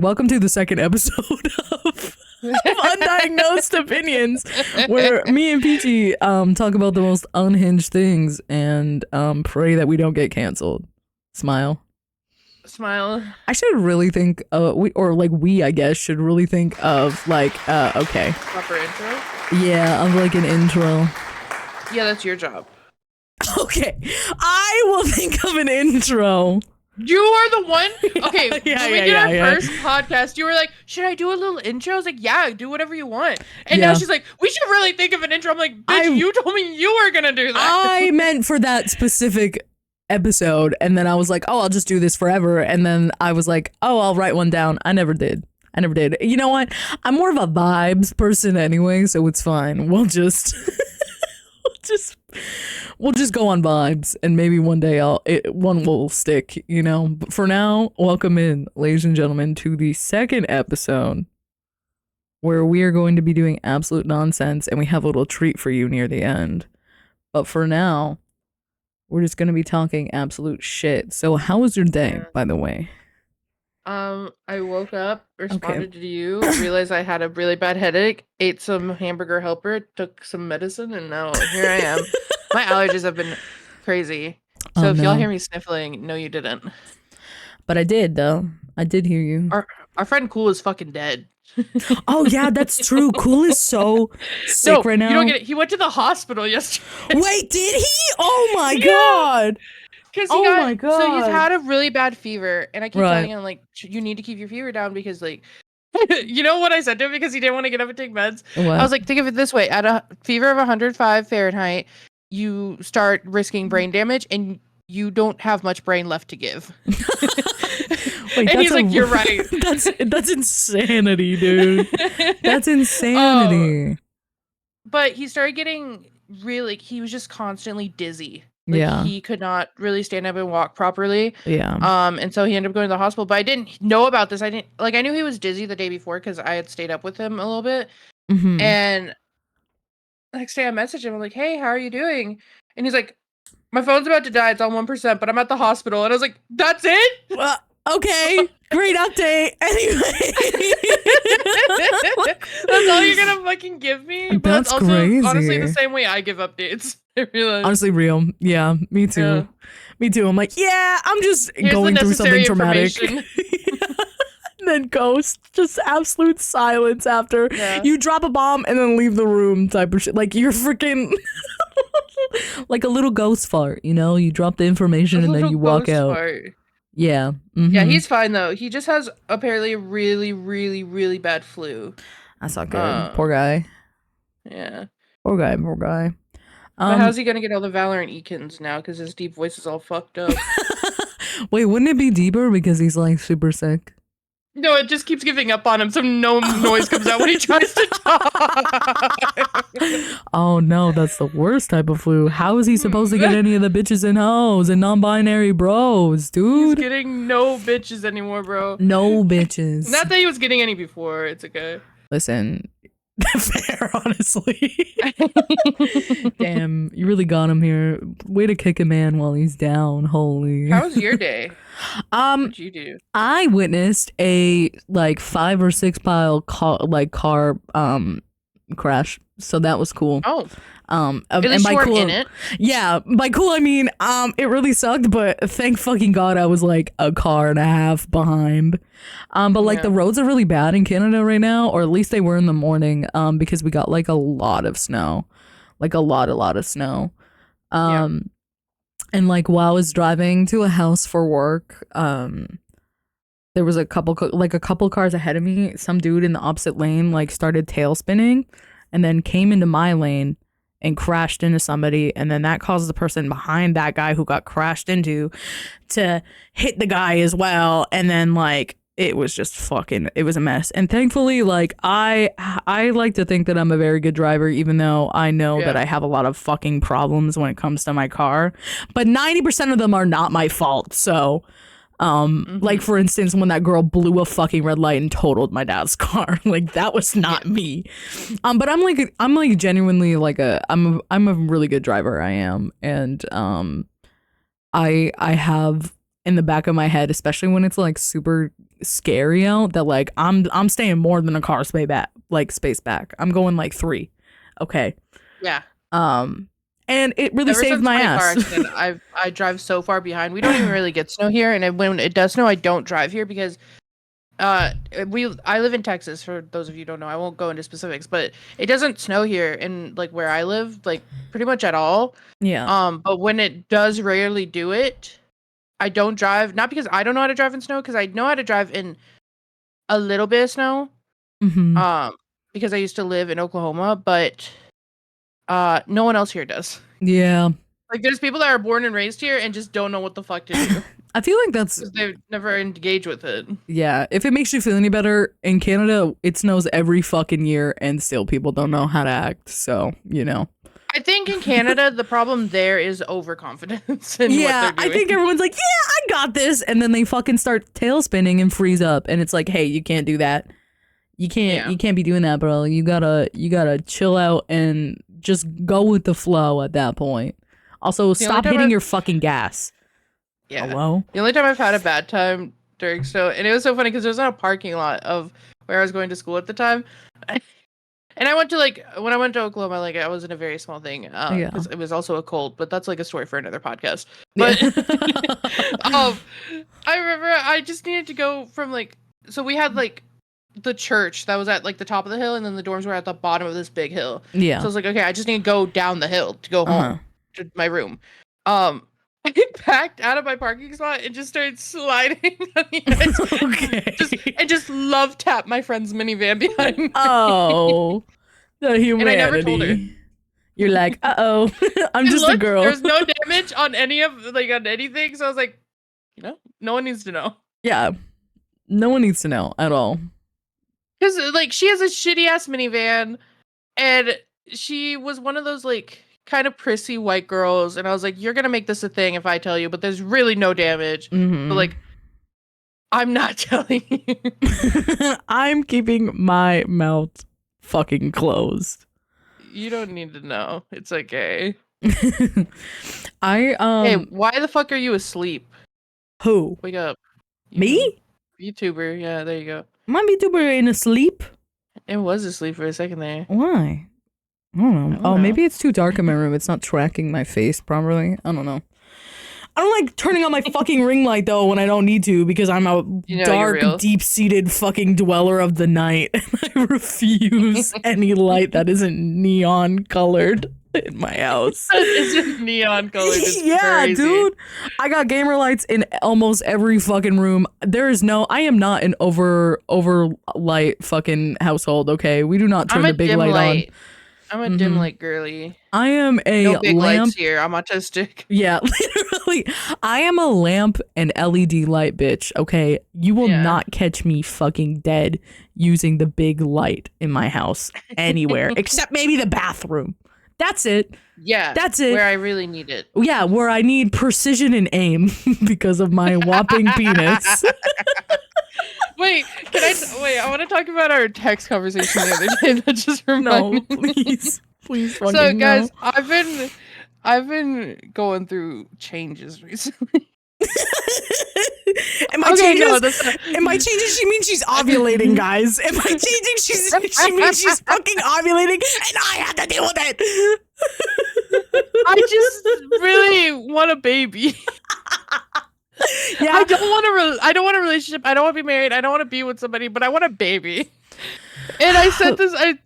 Welcome to the second episode of Undiagnosed Opinions, where me and Peachy talk about the most unhinged things and pray that we don't get canceled. Smile. I should really think we, I guess, should really think of okay. Proper intro? Yeah, of like an intro. Yeah, that's your job. Okay. I will think of an intro. You are the one. Okay, when we did our first podcast, you were like, "Should I do a little intro?" I was like, "Yeah, do whatever you want." And now she's like, "We should really think of an intro." I'm like, "Bitch, you told me you were gonna do that." I meant for that specific episode, and then I was like, "Oh, I'll just do this forever." And then I was like, "Oh, I'll write one down." I never did. You know what? I'm more of a vibes person anyway, so it's fine. We'll just we'll just go on vibes, and maybe one day one will stick, you know. But for now, welcome in, ladies and gentlemen, to the second episode where we are going to be doing absolute nonsense, and we have a little treat for you near the end. But for now, we're just going to be talking absolute shit. So how was your day, by the way? I woke up, responded to you, realized I had a really bad headache, ate some hamburger helper, took some medicine, and now here I am. My allergies have been crazy. So if y'all hear me sniffling, no, you didn't. But I did, though. I did hear you. Our friend Cool is fucking dead. Oh, yeah, that's true. Cool is so sick right now. You don't get it. He went to the hospital yesterday. Wait, did he? Oh, my God. Because my God. So he's had a really bad fever, and I keep telling him, like, you need to keep your fever down because, like, you know what I said to him because he didn't want to get up and take meds? What? I was like, think of it this way. At a fever of 105 Fahrenheit, you start risking brain damage, and you don't have much brain left to give. Wait, and he's like, you're right. That's insanity, dude. That's insanity. But he started getting really, he was just constantly dizzy. Like, he could not really stand up and walk properly. And so he ended up going to the hospital. But I didn't know about this. I knew he was dizzy the day before because I had stayed up with him a little bit. Mm-hmm. And next day I messaged him. I'm like, "Hey, how are you doing?" And he's like, "My phone's about to die. It's on 1%, but I'm at the hospital." And I was like, "That's it?" Well, okay. Great update. Anyway. That's all you're gonna fucking give me? But that's also crazy. Honestly the same way I give updates. Honestly, real. Yeah, me too. Yeah. Me too. I'm like, I'm just going through something traumatic. And then ghost, just absolute silence after you drop a bomb and then leave the room type of shit. Like, you're freaking like a little ghost fart, you know? You drop the information and then you walk out. Fart. Yeah. Mm-hmm. Yeah, he's fine though. He just has apparently a really, really, really bad flu. That's not good. Poor guy. Yeah. Poor guy. But how's he gonna get all the Valorant Ekins now? Because his deep voice is all fucked up. Wait, wouldn't it be deeper because he's like super sick? No, it just keeps giving up on him, so no noise comes out when he tries to talk. Oh no, that's the worst type of flu. How is he supposed to get any of the bitches and hoes and non-binary bros, dude? He's getting no bitches anymore, bro. No bitches. Not that he was getting any before. It's okay. Listen. Fair, honestly. Damn, you really got him here. Way to kick a man while he's down. Holy. How was your day? What'd you do? I witnessed a 5 or 6 pile car crash, so that was cool. Oh. At least you weren't in it. Yeah, by cool I mean it really sucked, but thank fucking God I was like a car and a half behind. But the roads are really bad in Canada right now, or at least they were in the morning, because we got like a lot of snow, like a lot of snow. And like while I was driving to a house for work, there was a couple cars ahead of me. Some dude in the opposite lane like started tail spinning, and then came into my lane and crashed into somebody, and then that caused the person behind that guy who got crashed into to hit the guy as well, and then like it was just it was a mess. And thankfully, like I like to think that I'm a very good driver, even though I know that I have a lot of fucking problems when it comes to my car, but 90% of them are not my fault. So like for instance, when that girl blew a fucking red light and totaled my dad's car, like that was not me. But I'm like genuinely like I'm a really good driver. I am. And I have in the back of my head, especially when it's like super scary out, that like I'm staying more than a car space back. I'm going like 3. Okay. Yeah. And it really saved my ass. Car accident, I drive so far behind. We don't even really get snow here, and when it does snow, I don't drive here because I live in Texas. For those of you who don't know, I won't go into specifics, but it doesn't snow here in like where I live, like pretty much at all. Yeah. But when it does rarely do it, I don't drive. Not because I don't know how to drive in snow, because I know how to drive in a little bit of snow. Mm-hmm. Because I used to live in Oklahoma, but no one else here does. Yeah. Like, there's people that are born and raised here and just don't know what the fuck to do. I feel like that's... They've never engaged with it. Yeah. If it makes you feel any better, in Canada, it snows every fucking year and still people don't know how to act. So, you know. I think in Canada, the problem there is overconfidence in what they're doing. I think everyone's like, yeah, I got this. And then they fucking start tail spinning and freeze up. And it's like, hey, you can't do that. You can't be doing that, bro. You gotta chill out and just go with the flow at that point. Also, stop hitting your fucking gas. Yeah. Hello? The only time I've had a bad time during snow, and it was so funny because there's not a parking lot of where I was going to school at the time. And I went to when I went to Oklahoma, I was in a very small thing because it was also a cold, but that's like a story for another podcast. But I remember I just needed to go from so we had the church that was at the top of the hill, and then the dorms were at the bottom of this big hill. Yeah. So I was like, okay, I just need to go down the hill to go home to my room. I backed out of my parking spot and just started sliding on the edge. And just love tapped my friend's minivan behind me. Oh, the humanity. And I never told her. You're like, uh-oh, I'm just a girl. There's no damage on any of on anything. So I was like, no one needs to know. Yeah, no one needs to know at all. Because she has a shitty ass minivan, and she was one of those kind of prissy white girls, and I was like, you're gonna make this a thing if I tell you, but there's really no damage. Mm-hmm. But I'm not telling you. I'm keeping my mouth fucking closed. You don't need to know. It's okay. Hey, why the fuck are you asleep? Who? Wake up. Me? YouTuber. Yeah, there you go. My VTuber ain't asleep. It was asleep for a second there. Why? I don't know. Maybe it's too dark in my room. It's not tracking my face properly. I don't know. I don't like turning on my fucking ring light though when I don't need to, because I'm a dark, deep-seated fucking dweller of the night. And I refuse any light that isn't neon colored in my house. It's neon colored. It's crazy. Dude. I got gamer lights in almost every fucking room. I am not an over light fucking household, okay? We do not turn the big light on. I'm a dim light girly. I am a no big lamp. Lights here. I'm autistic. Yeah, literally. I am a lamp and LED light bitch, okay? You will not catch me fucking dead using the big light in my house anywhere, except maybe the bathroom. That's it. Yeah. That's it. Where I really need it. Yeah, where I need precision and aim because of my whopping penis. Wait, I want to talk about our text conversation the other day. That just reminded me. Please. So, guys, I've been going through changes recently. Am I changing? She means she's ovulating, guys. Am I changing? She means she's fucking ovulating, and I had to deal with it. I just really want a baby. Yeah, I don't want a relationship. I don't want to be married. I don't want to be with somebody, but I want a baby. And I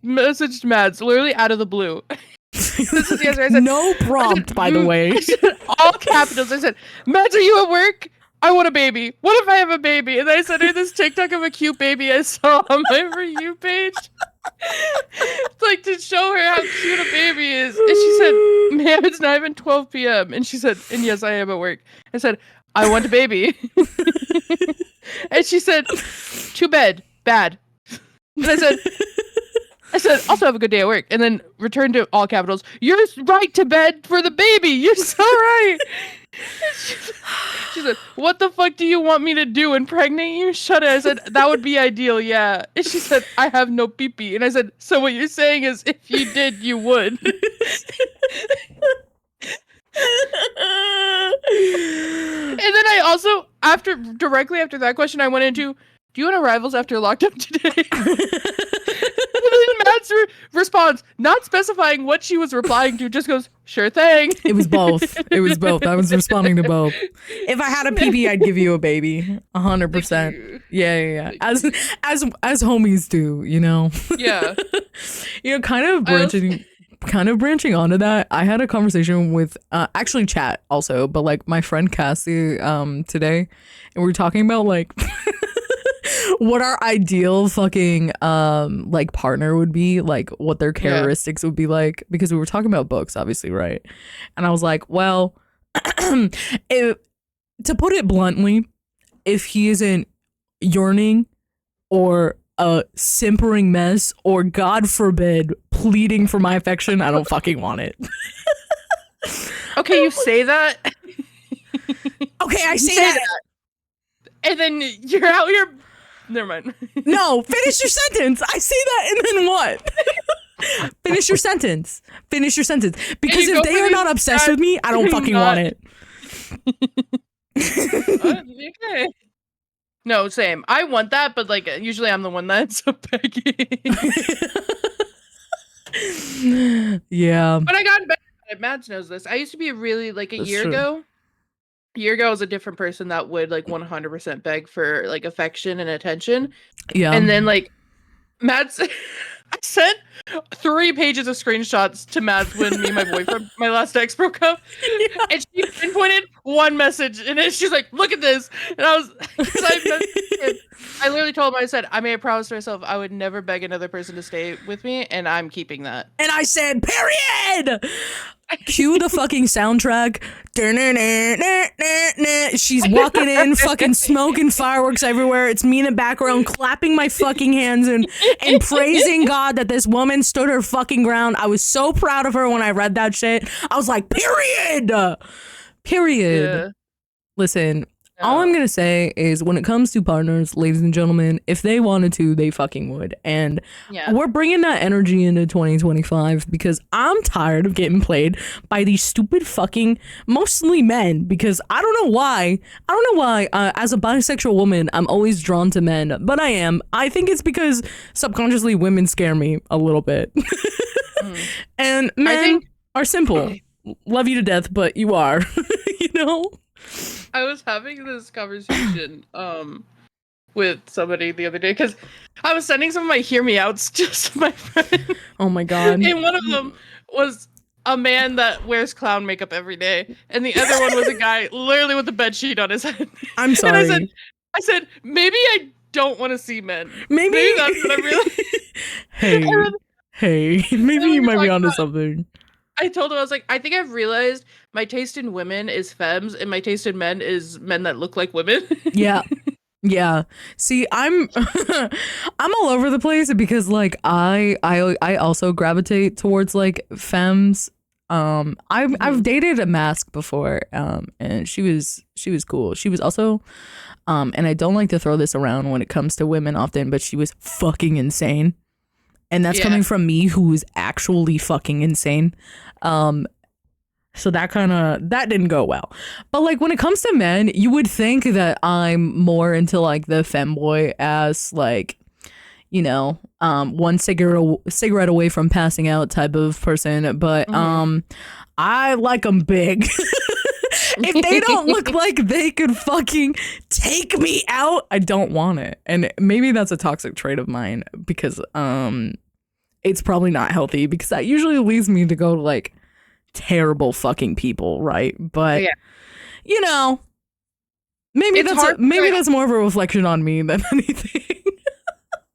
messaged Mads literally out of the blue. This is the answer. I said, no prompt, by the way. I said, all capitals. I said, Mads, are you at work? I want a baby. What if I have a baby? And then I sent her this TikTok of a cute baby I saw on my For You page. It's to show her how cute a baby is. And she said, ma'am, it's not even 12 p.m. And she said, and yes, I am at work. I said, I want a baby. And she said, too bad, bad. And I said, also have a good day at work. And then returned to all capitals, you're right to bed for the baby. You're so right. She said, what the fuck do you want me to do? Impregnate you? Shut it. I said, that would be ideal, yeah. And she said, I have no pee-pee. And I said, so what you're saying is if you did, you would. And then I also, directly after that question, I went into, do you want arrivals after lockdown today? And then Matt's response, not specifying what she was replying to, just goes, sure thing. It was both. It was both. I was responding to both. If I had a PB, I'd give you a baby. 100%. Yeah. As homies do, you know? Yeah. You know, kind of branching onto that, I had a conversation with actually chat also, but like my friend Cassie today, and we were talking about like what our ideal fucking like partner would be, like what their characteristics would be like, because we were talking about books, obviously, right? And I was like, well, to put it bluntly, if he isn't yearning or a simpering mess or, God forbid, pleading for my affection, I don't fucking want it. Okay, you say that. Okay, I say that. And then you're out here. Never mind. No, finish your sentence. I say that and then what? Finish your sentence. Because if they are not obsessed with me, I don't fucking want it. Okay. No, same. I want that, but like usually I'm the one that's begging. Yeah. But I got better at it. Mads knows this. I used to be really like a year ago. A year ago, I was a different person that would like 100% beg for like affection and attention. Yeah. And then like Mads, I sent 3 pages of screenshots to Mads when me and my boyfriend, my last ex, broke up. Yeah. And she pinpointed one message, and then she's like, "Look at this." And I literally told him, I said, I made a promise to myself I would never beg another person to stay with me, and I'm keeping that. And I said, period. Cue the fucking soundtrack. She's walking in, fucking smoking fireworks everywhere. It's me in the background clapping my fucking hands and praising God that this woman stood her fucking ground. I was so proud of her when I read that shit. I was like, period. Yeah. Listen, all I'm gonna say is when it comes to partners, ladies and gentlemen, if they wanted to, they fucking would. And we're bringing that energy into 2025 because I'm tired of getting played by these stupid fucking, mostly men, because I don't know why. As a bisexual woman, I'm always drawn to men, but I am. I think it's because subconsciously women scare me a little bit. And men are simple. Love you to death, but you are. You know? I was having this conversation with somebody the other day because I was sending some of my hear me outs to my friend. Oh my God. And one of them was a man that wears clown makeup every day, and the other one was a guy literally with a bed sheet on his head. I'm sorry. And I said maybe I don't want to see men. Maybe that's what I'm really. Hey, maybe you might be onto something. I told him, I was like, I think I've realized my taste in women is femmes, and my taste in men is men that look like women. Yeah. See, I'm all over the place because like I also gravitate towards like femmes. I've dated a mask before, and she was cool. She was also, and I don't like to throw this around when it comes to women often, but she was fucking insane. And that's coming from me, who is actually fucking insane. So that didn't go well. But like when it comes to men, you would think that I'm more into like the femboy ass, like, you know, one cigarette away from passing out type of person. But I like them big. If they don't look like they could fucking take me out, I don't want it. And maybe that's a toxic trait of mine because it's probably not healthy, because that usually leads me to go to like terrible fucking people, right? But you know, maybe that's more of a reflection on me than anything.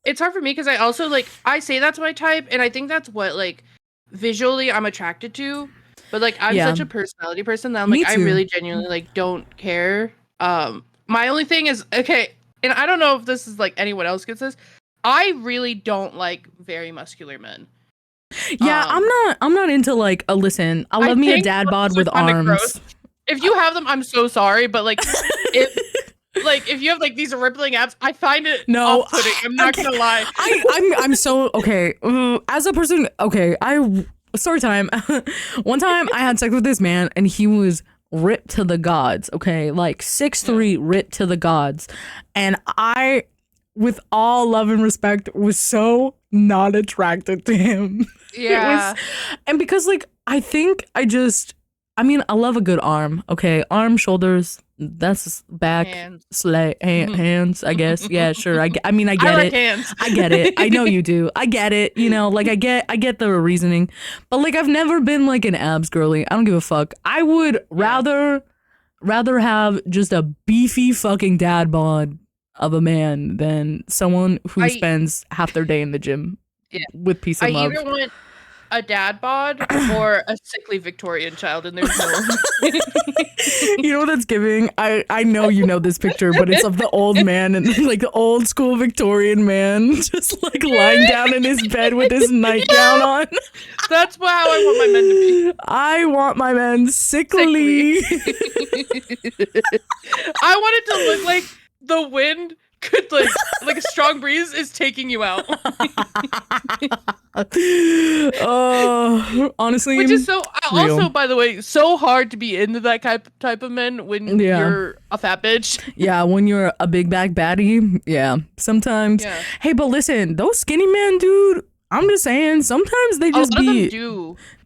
It's hard for me because I also like, I say that's my type, and I think that's what like visually I'm attracted to. But like I'm such a personality person that I'm like, I really genuinely like don't care. My only thing is, okay, and I don't know if this is like anyone else gets this, I really don't like very muscular men. Yeah, I'm not into like listen, I love me a dad bod with arms. Gross. If you have them, I'm so sorry, but like if you have like these rippling abs, I find it off-putting. I'm not gonna lie. I'm so okay. As a person, okay, story time. One time I had sex with this man and he was ripped to the gods. Okay, like 6'3", ripped to the gods, and I, with all love and respect, was so not attracted to him. Yeah. And because like I love a good arm. Okay, arm, shoulders, that's back, hands, hands, I guess. Yeah, sure. I get like it. Hands. I get it. I know you do. I get it. You know, like I get the reasoning, but like I've never been like an abs girly. I don't give a fuck. I would rather have just a beefy fucking dad bod of a man than someone who spends half their day in the gym with peace and love. I either want a dad bod or a sickly Victorian child, and there's no. You know what that's giving? I know you know this picture, but it's of the old man and like the old school Victorian man just like lying down in his bed with his nightgown on. That's how I want my men to be. I want my men sickly. I want it to look like the wind could like a strong breeze is taking you out. Honestly, which is so real. Also, by the way, so hard to be into that type of men when you're a fat bitch. Yeah, when you're a big back baddie. Yeah, sometimes. Yeah. Hey, but listen, those skinny men, dude. I'm just saying, sometimes they just some of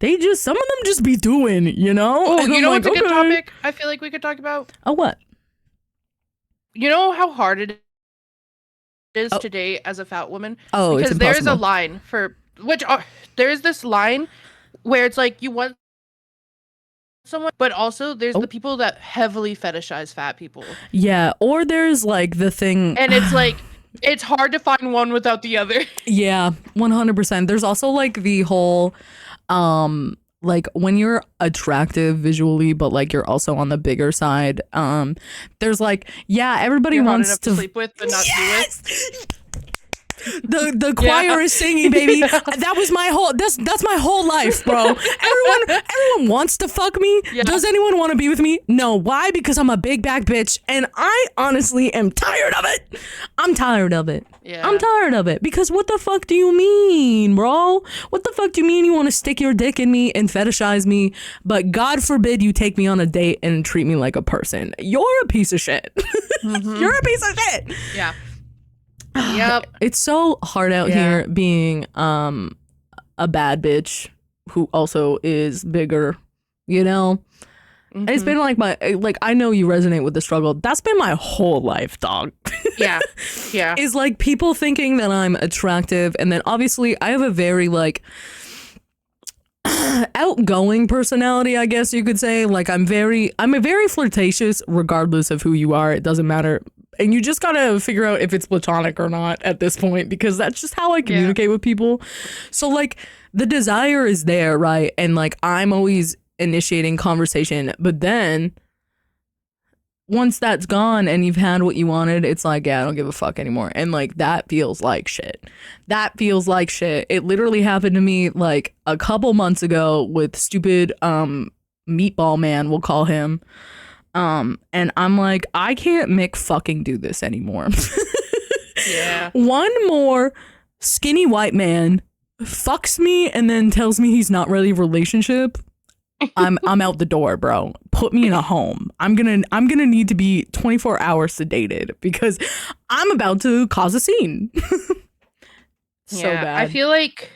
them just be doing, you know? Oh, you know what's a good topic I feel like we could talk about? Oh, what? You know how hard it is to date as a fat woman? Oh, because there's a line for there's this line where it's like you want someone, but also there's the people that heavily fetishize fat people. Yeah, or there's like the thing, and it's like it's hard to find one without the other. Yeah, 100%. There's also like the whole like when you're attractive visually, but like you're also on the bigger side. There's like, everybody wants to sleep with, but not be with. The choir is singing, baby. That was my whole. That's my whole life, bro. Everyone wants to fuck me. Yeah. Does anyone want to be with me? No. Why? Because I'm a big back bitch, and I honestly am tired of it. I'm tired of it. Yeah. I'm tired of it because what the fuck do you mean, bro? What the fuck do you mean you want to stick your dick in me and fetishize me, but God forbid you take me on a date and treat me like a person? You're a piece of shit. Mm-hmm. You're a piece of shit. Yeah. Yep. It's so hard out here being a bad bitch who also is bigger, you know? Mm-hmm. It's been like I know you resonate with the struggle. That's been my whole life, dog. Yeah. Yeah. Is like people thinking that I'm attractive, and then obviously I have a very like outgoing personality, I guess you could say. Like I'm a very flirtatious regardless of who you are. It doesn't matter. And you just gotta figure out if it's platonic or not at this point, because that's just how I communicate with people. So like the desire is there, right? And like I'm always initiating conversation, but then once that's gone and you've had what you wanted, it's like, I don't give a fuck anymore. And like that feels like shit. It literally happened to me like a couple months ago with stupid meatball man, we'll call him. And I'm like, I can't make fucking do this anymore. Yeah. One more skinny white man fucks me and then tells me he's not ready for relationship. I'm out the door, bro. Put me in a home. I'm gonna need to be 24 hours sedated because I'm about to cause a scene. So bad. I feel like,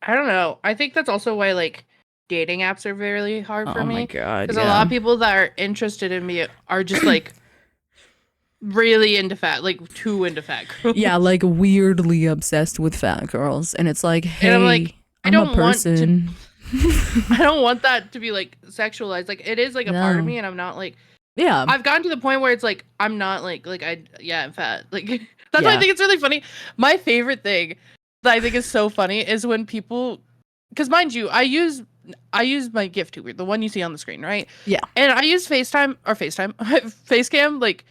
I don't know. I think that's also why like dating apps are very hard for me. Oh my god! Because a lot of people that are interested in me are just like really into fat, like too into fat girls. Yeah, like weirdly obsessed with fat girls, and it's like, hey, and I'm like, I don't want that to be like sexualized. Like it is like a part of me, and I'm not like. Yeah, I've gotten to the point where it's like I'm not I'm fat. Like that's why I think it's really funny. My favorite thing that I think is so funny is when people, because mind you, I use my gift tuber, the one you see on the screen, right? Yeah. And I use Facecam like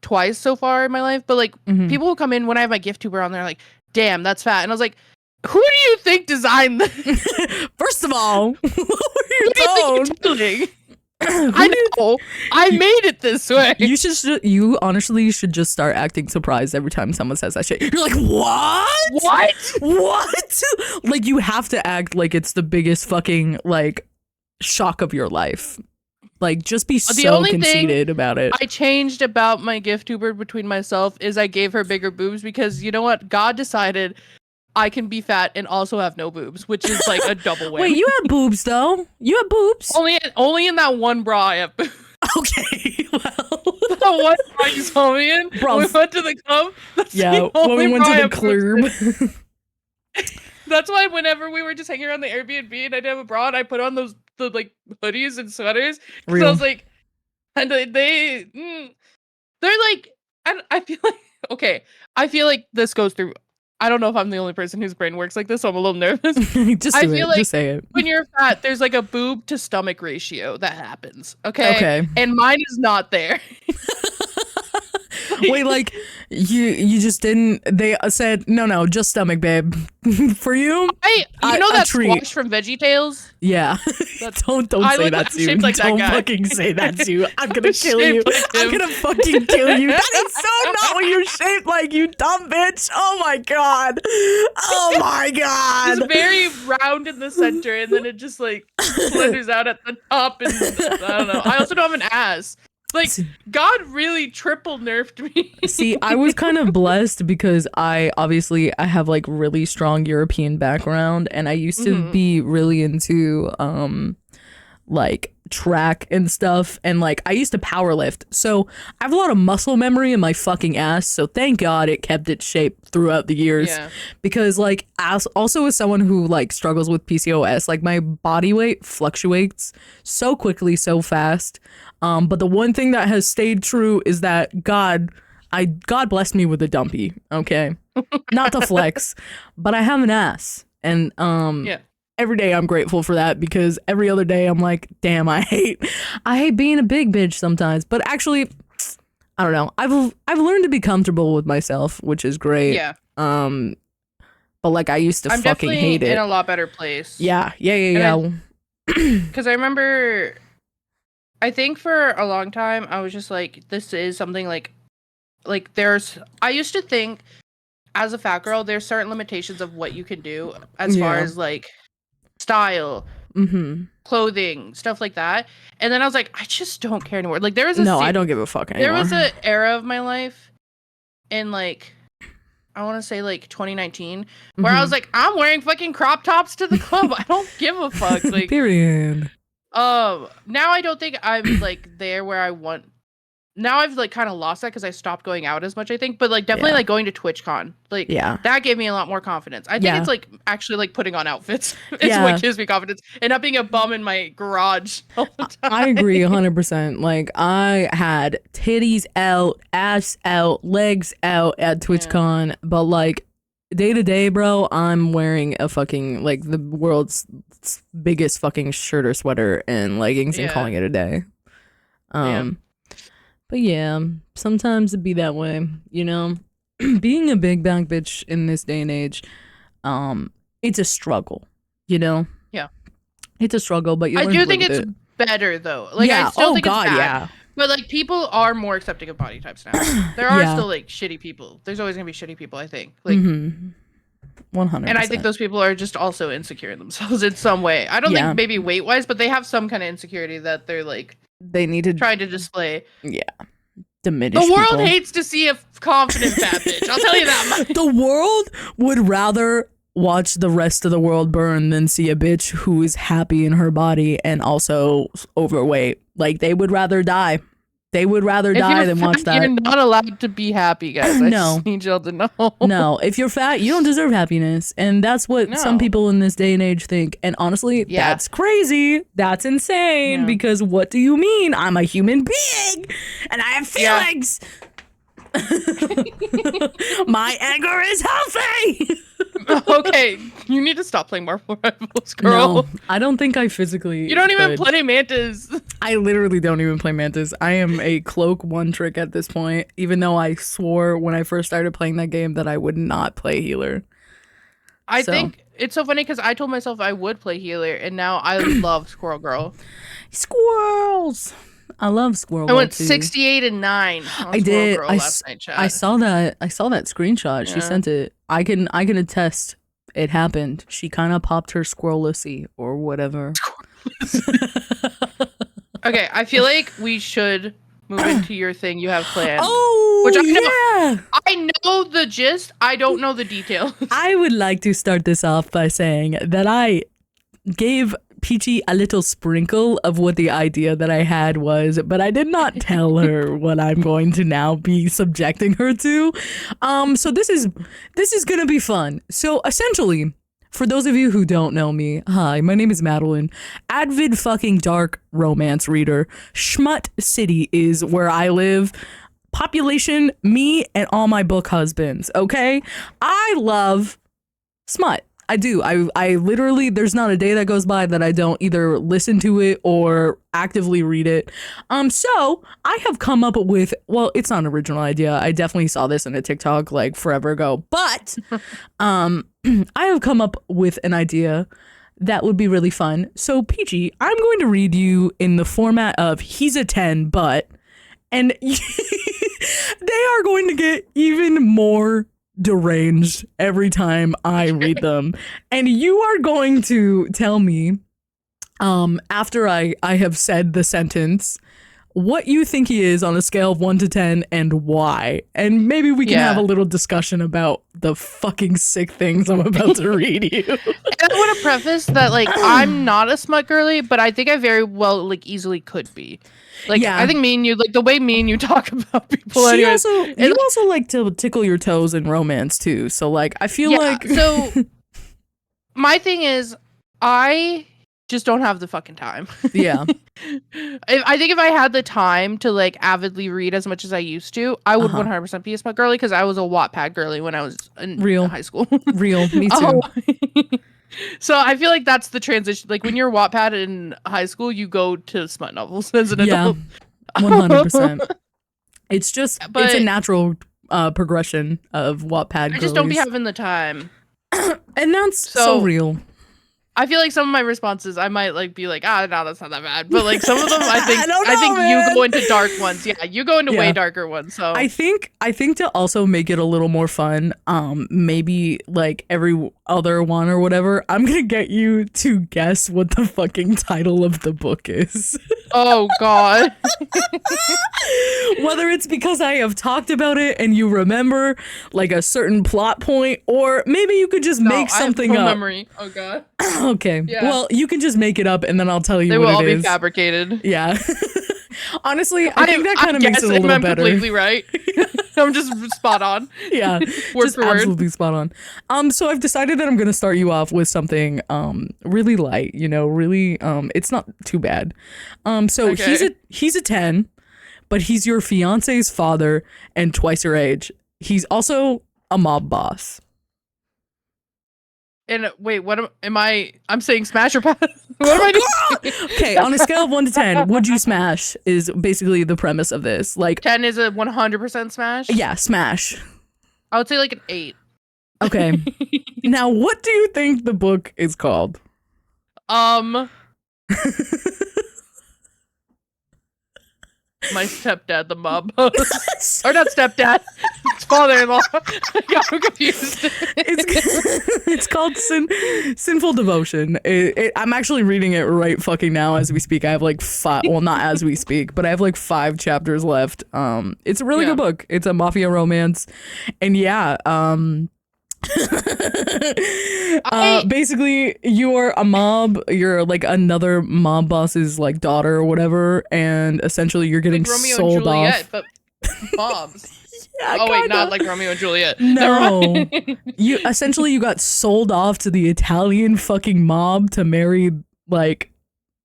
twice so far in my life. But like people who come in when I have my gift tuber on, they're like, damn, that's fat. And I was like, who do you think designed this? First of all, lower your tone. I know. I made it this way. You honestly should just start acting surprised every time someone says that shit. You're like, what? What? Like, you have to act like it's the biggest fucking, like, shock of your life. Like, just be so conceited about it. I changed about my gift tuber between myself is I gave her bigger boobs because, you know what? God decided I can be fat and also have no boobs, which is like a double win. Wait, you have boobs though? You have boobs? Only in that one bra I have boobs. Okay, well. The one bra you saw me in? Bro. We went to the club. When we went to the club. That's why whenever we were just hanging around the Airbnb and I didn't have a bra and I put on the like hoodies and sweaters. Because I was like, and they're like, and I feel like, okay, I feel like this goes through. I don't know if I'm the only person whose brain works like this, so I'm a little nervous. Just say it. When you're fat, there's like a boob to stomach ratio that happens. Okay. And mine is not there. Wait, like you just didn't? They said no, just stomach, babe. For you, you know that squash from VeggieTales? Yeah. Don't say that to you. Like don't fucking say that to you. I'm gonna kill you. I'm gonna fucking kill you. That is so not what you're shaped like, you dumb bitch. Oh my god. Oh my god. It's very round in the center, and then it just like slithers out at the top. And I don't know. I also don't have an ass. Like, God really triple nerfed me. See, I was kind of blessed because I have like really strong European background, and I used to be really into like track and stuff, and like I used to power lift, so I have a lot of muscle memory in my fucking ass, so thank God it kept its shape throughout the years. Because like also as someone who like struggles with PCOS, like my body weight fluctuates so quickly, so fast. But the one thing that has stayed true is that God blessed me with a dumpy, okay? Not to flex, but I have an ass. And every day I'm grateful for that, because every other day I'm like, damn, I hate being a big bitch sometimes. But actually, I don't know. I've learned to be comfortable with myself, which is great. Yeah. But like I used to fucking hate it. I'm in a lot better place. Yeah. Because I remember, I think for a long time I was just like, this is something like I used to think as a fat girl there's certain limitations of what you can do as far as like style, clothing, stuff like that. And then I was like, I just don't care anymore. Like there was I don't give a fuck anymore. There was an era of my life in like, I want to say like 2019 where I was like, I'm wearing fucking crop tops to the club. I don't give a fuck. Like period. Now I don't think I'm like there where I want. Now I've like kind of lost that because I stopped going out as much, I think. But like definitely like going to TwitchCon, like that gave me a lot more confidence. I think it's like actually like putting on outfits is what gives me confidence, and not being a bum in my garage all the time. I agree 100%. Like I had titties out, ass out, legs out at TwitchCon, but like day to day, bro, I'm wearing a fucking like the world's biggest fucking shirt or sweater and leggings and calling it a day. But yeah, sometimes it be that way, you know. Being a big back bitch in this day and age, it's a struggle, you know. Yeah, it's a struggle, but I do think it's better though. Like I still think it's bad. But like people are more accepting of body types now. There are still like shitty people. There's always gonna be shitty people, I think. Like 100%. And I think those people are just also insecure in themselves in some way. I don't think maybe weight wise, but they have some kind of insecurity that they're like they need to try to display. Yeah. Diminish the world hates to see a confident fat bitch. I'll tell you that much. The world would rather watch the rest of the world burn than see a bitch who is happy in her body and also overweight. Like they would rather die. They would rather die than watch that. You're not allowed to be happy, guys. I just need y'all to know. No, if you're fat, you don't deserve happiness. And that's what some people in this day and age think. And honestly, that's crazy. That's insane. Because what do you mean? I'm a human being and I have feelings. My anger is healthy. Okay, you need to stop playing Marvel Rivals, girl. No, I don't think I physically. You don't even play Mantis. I literally don't even play Mantis. I am a cloak one trick at this point, even though I swore when I first started playing that game that I would not play healer. I think it's so funny because I told myself I would play healer, and now I love Squirrel Girl. Squirrels. I love Squirrel Girl. I went too. 68-9. I did. I saw that. I saw that screenshot. Yeah. She sent it. I can attest. It happened. She kind of popped her squirrelissy or whatever. Okay, I feel like we should move into your thing you have planned. Oh, which I know the gist. I don't know the details. I would like to start this off by saying that I gave Peachy a little sprinkle of what the idea that I had was, but I did not tell her what I'm going to now be subjecting her to. So this is gonna be fun. So essentially, for those of you who don't know me, hi, my name is Madeline. Avid fucking dark romance reader. Schmut City is where I live. Population, me and all my book husbands, okay? I love smut. I do. I literally, there's not a day that goes by that I don't either listen to it or actively read it. So I have come up with, well, it's not an original idea. I definitely saw this in a TikTok like forever ago, but I have come up with an idea that would be really fun. So Peachy, I'm going to read you in the format of he's a 10, but, and they are going to get even more deranged every time I read them, and you are going to tell me after I have said the sentence what you think he is on a scale of 1 to 10 and why, and maybe we can have a little discussion about the fucking sick things I'm about to read you. And I want to preface that like I'm not a smut girly, but I think I very well like easily could be. Like, I think me and you, like, the way me and you talk about people. You also like to tickle your toes in romance, too. So, like, I feel like... So, my thing is, I just don't have the fucking time. Yeah. I think if I had the time to, like, avidly read as much as I used to, I would 100% be a smut girly, because I was a Wattpad girly when I was in high school. Real. Me too. So I feel like that's the transition. Like when you're Wattpad in high school, you go to smut novels as an adult. 100%. It's just it's a natural progression of Wattpad. I just don't be having the time, and that's so real. I feel like some of my responses, I might like be like, no, that's not that bad. But like some of them, I think you go into dark ones. Yeah, you go into way darker ones. So I think to also make it a little more fun, maybe like every other one or whatever, I'm gonna get you to guess what the fucking title of the book is. Oh God. Whether it's because I have talked about it and you remember like a certain plot point, or maybe you could just make something I have up. Memory. Oh God. Okay. Yeah. Well, you can just make it up and then I'll tell you what it is. They will all be fabricated. Yeah. Honestly, I think that kind of makes it a little better. I'm completely right. I'm just spot on. Yeah. Just absolutely spot on. So I've decided that I'm going to start you off with something really light, really it's not too bad. So he's a 10, but he's your fiance's father and twice your age. He's also a mob boss. And wait, what am I? I'm saying smash or pass. What am I doing? Okay, on a scale of 1 to 10, would you smash? Is basically the premise of this. Like 10 is a 100% smash. Yeah, smash. I would say like an 8. Okay. Now, what do you think the book is called? My stepdad, the mob boss. Or not stepdad, it's father-in-law. I got confused. It's called Sinful Devotion. I'm actually reading it right fucking now as we speak. I have like 5, well, not as we speak, but I have like 5 chapters left. It's a really good book. It's a mafia romance. And basically you're a mob, you're like another mob boss's like daughter or whatever, and essentially you're getting like Romeo sold and Juliet, off. But mobs. Yeah, oh wait, not like Romeo and Juliet. No. You got sold off to the Italian fucking mob to marry like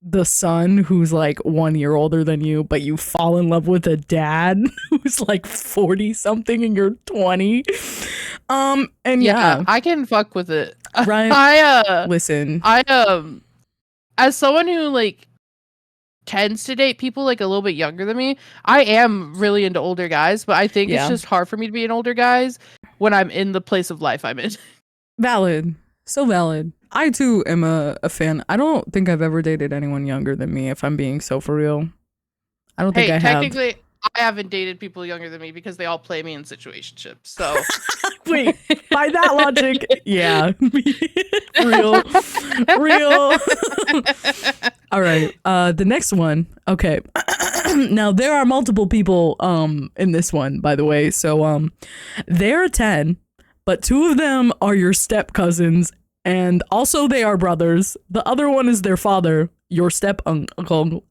the son who's like 1 year older than you, but you fall in love with a dad who's like 40 something and you're 20. And I can fuck with it. Right. Listen. As someone who like tends to date people like a little bit younger than me, I am really into older guys, but I think it's just hard for me to be an older guy when I'm in the place of life I'm in. Valid. So valid. I too am a fan. I don't think I've ever dated anyone younger than me, if I'm being so for real. I don't think I have. Technically, I haven't dated people younger than me because they all play me in situationships. So wait, by that logic, yeah. real. All right. The next one. Okay. Now there are multiple people in this one, by the way. So they're 10, but 2 of them are your step cousins, and also they are brothers. The other one is their father, your step uncle.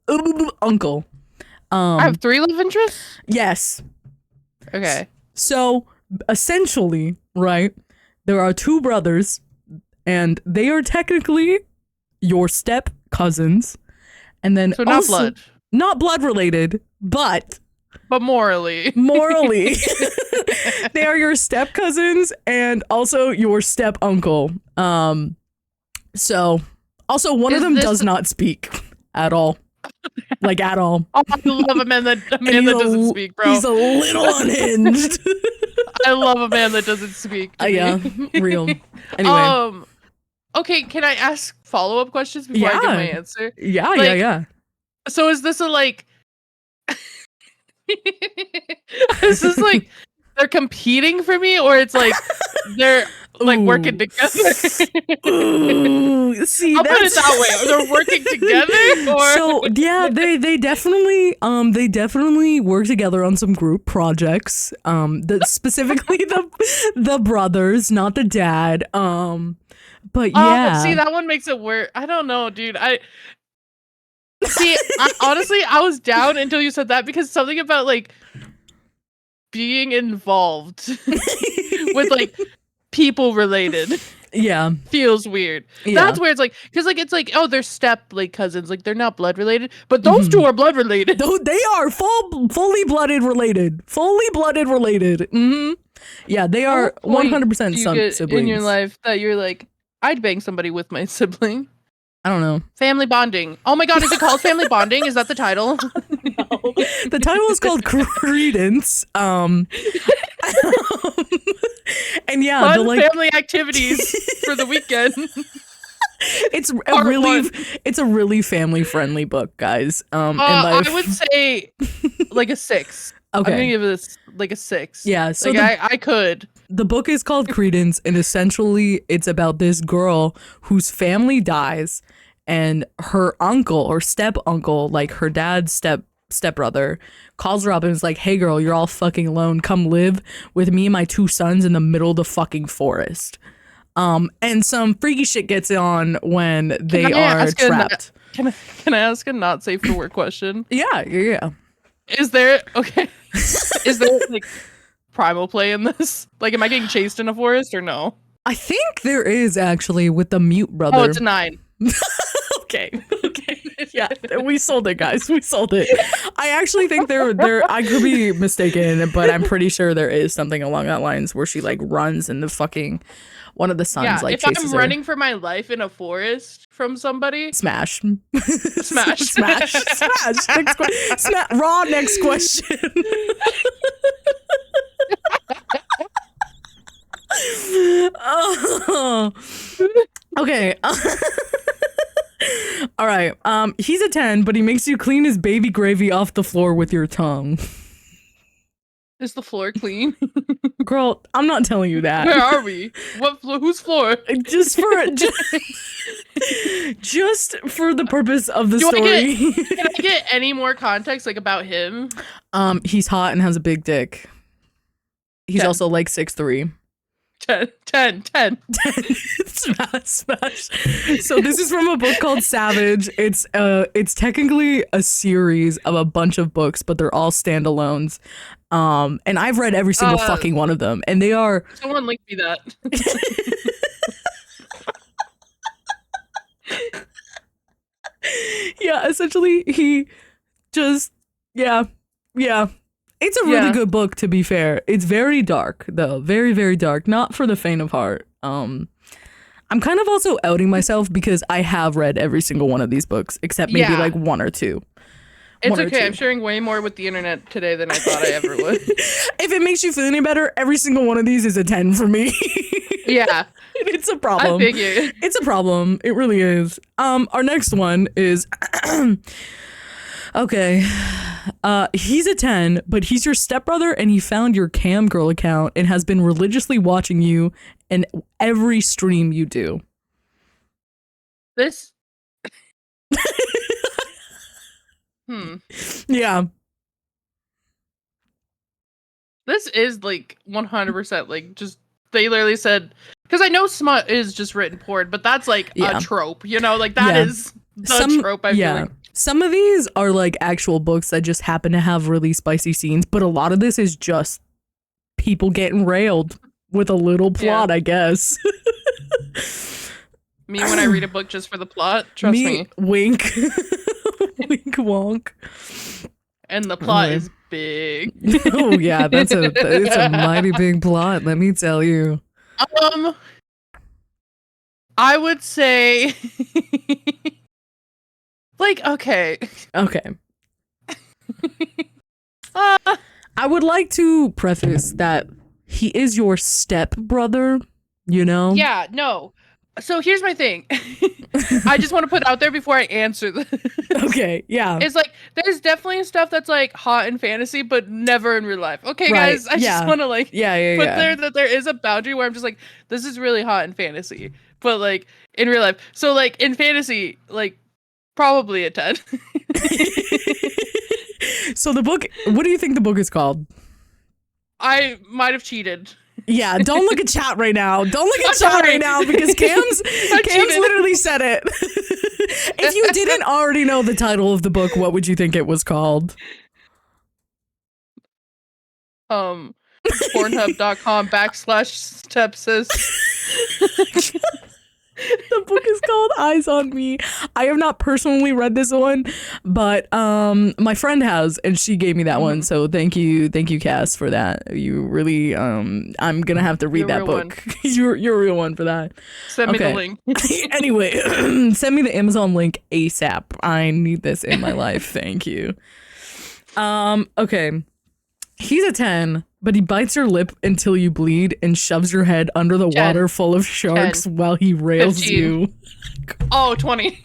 I have 3 love interests? Yes. Okay. So essentially, right, there are 2 brothers, and they are technically your step cousins, and then so not blood related, but morally they are your step cousins and also your step uncle. So also one of them does not speak at all. Like at all. Oh, I love a man that doesn't speak, bro. He's a little unhinged. I love a man that doesn't speak. Yeah, real. Anyway. Okay, can I ask follow-up questions before I give my answer? Yeah, yeah. So is this a like is this like they're competing for me, or it's like they're like working together? See, I'll put it that way. They're working together, or so yeah, they definitely work together on some group projects. Specifically the brothers, not the dad. But yeah. See, that one makes it worse. I don't know, dude. Honestly, I was down until you said that, because something about like being involved with like people related feels weird. That's where it's like, because like it's like, oh, they're step like cousins, like they're not blood related, but those 2 are blood related. They are fully blooded related. Yeah, they are 100% siblings in your life that you're like, I'd bang somebody with my sibling. I don't know. Family bonding. Oh my god, is it called family bonding? Is that the title? No. The title is called Credence. And yeah, fun family activities for the weekend. It's a really family friendly book, guys. I would say like a 6. Okay. I'm gonna give this like a 6. Yeah, so like I could. The book is called Credence, and essentially it's about this girl whose family dies, and her uncle or step uncle, like her dad's stepbrother, calls her up and is like, "Hey girl, you're all fucking alone. Come live with me and my 2 sons in the middle of the fucking forest." And some freaky shit gets on when they are trapped. Can I ask a not safe for work question? Yeah. Is there like primal play in this? Like, am I getting chased in a forest or no? I think there is, actually, with the mute brother. Oh, it's a 9. Okay. Yeah, we sold it, guys. We sold it. I actually think there I could be mistaken, but I'm pretty sure there is something along that lines where she like runs and the fucking one of the sons like chases her. If I'm running for my life in a forest from somebody, smash. Smash. Next question. Oh. Okay. All right. He's a 10, but he makes you clean his baby gravy off the floor with your tongue. Is the floor clean? Girl, I'm not telling you that. Where are we? What floor? Whose floor? Just for the purpose of the story. Can I get any more context like about him? He's hot and has a big dick. He's 10. Also like 6'3". 10. Smash. So this is from a book called Savage. It's technically a series of a bunch of books, but they're all standalones. And I've read every single fucking one of them, and they are. Someone link me that. Yeah, essentially he just yeah. It's a really good book, to be fair. It's very dark, though. Very, very dark. Not for the faint of heart. I'm kind of also outing myself because I have read every single one of these books, except maybe like 1 or 2. It's okay. I'm sharing way more with the internet today than I thought I ever would. If it makes you feel any better, every single one of these is a 10 for me. Yeah. It's a problem. I figured. It's a problem. It really is. Our next one is okay. He's a 10, but he's your stepbrother and he found your cam girl account and has been religiously watching you in every stream you do. This Yeah. This is like 100% like just they literally said, because I know smut is just written porn, but that's like a trope, you know, like that is the trope. I feel like. Some of these are like actual books that just happen to have really spicy scenes, but a lot of this is just people getting railed with a little plot, I guess. Me when I read a book just for the plot, trust me. Wink. Wink wonk. And the plot is big. Oh yeah, it's a mighty big plot, let me tell you. I would say like okay. I would like to preface that he is your step brother, you know? Yeah, no. So here's my thing. I just want to put out there before I answer this. Okay, yeah. It's like there's definitely stuff that's like hot in fantasy, but never in real life. Okay, guys, I just want to like put there that there is a boundary where I'm just like, this is really hot in fantasy, but like in real life. So like in fantasy, like probably a 10. So the book, what do you think the book is called? I might have cheated. Yeah, don't look at chat right now. Don't look at chat right now because Cam's literally said it. If you didn't already know the title of the book, what would you think it was called? Pornhub.com/stepsis. The book is called Eyes on Me. I have not personally read this one, but my friend has, and she gave me that one. So thank you, Cass, for that. You really, I'm gonna have to read that book. You're a real one for that. Send me the link. Anyway, send me the Amazon link ASAP. I need this in my life. Thank you. Okay. He's a 10, but he bites your lip until you bleed and shoves your head under the water full of sharks 10. while he rails 15. you. Oh, 20.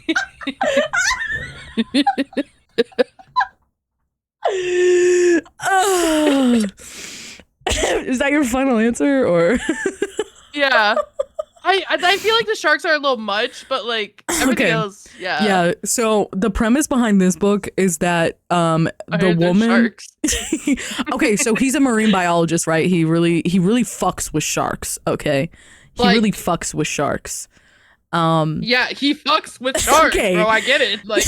Is that your final answer, or? Yeah. I feel like the sharks are a little much, but like everything else, yeah. Yeah. So the premise behind this book is that the woman. Sharks. Okay, so he's a marine biologist, right? He really fucks with sharks. Okay, he really fucks with sharks. Yeah, he fucks with sharks, bro. I get it. Like.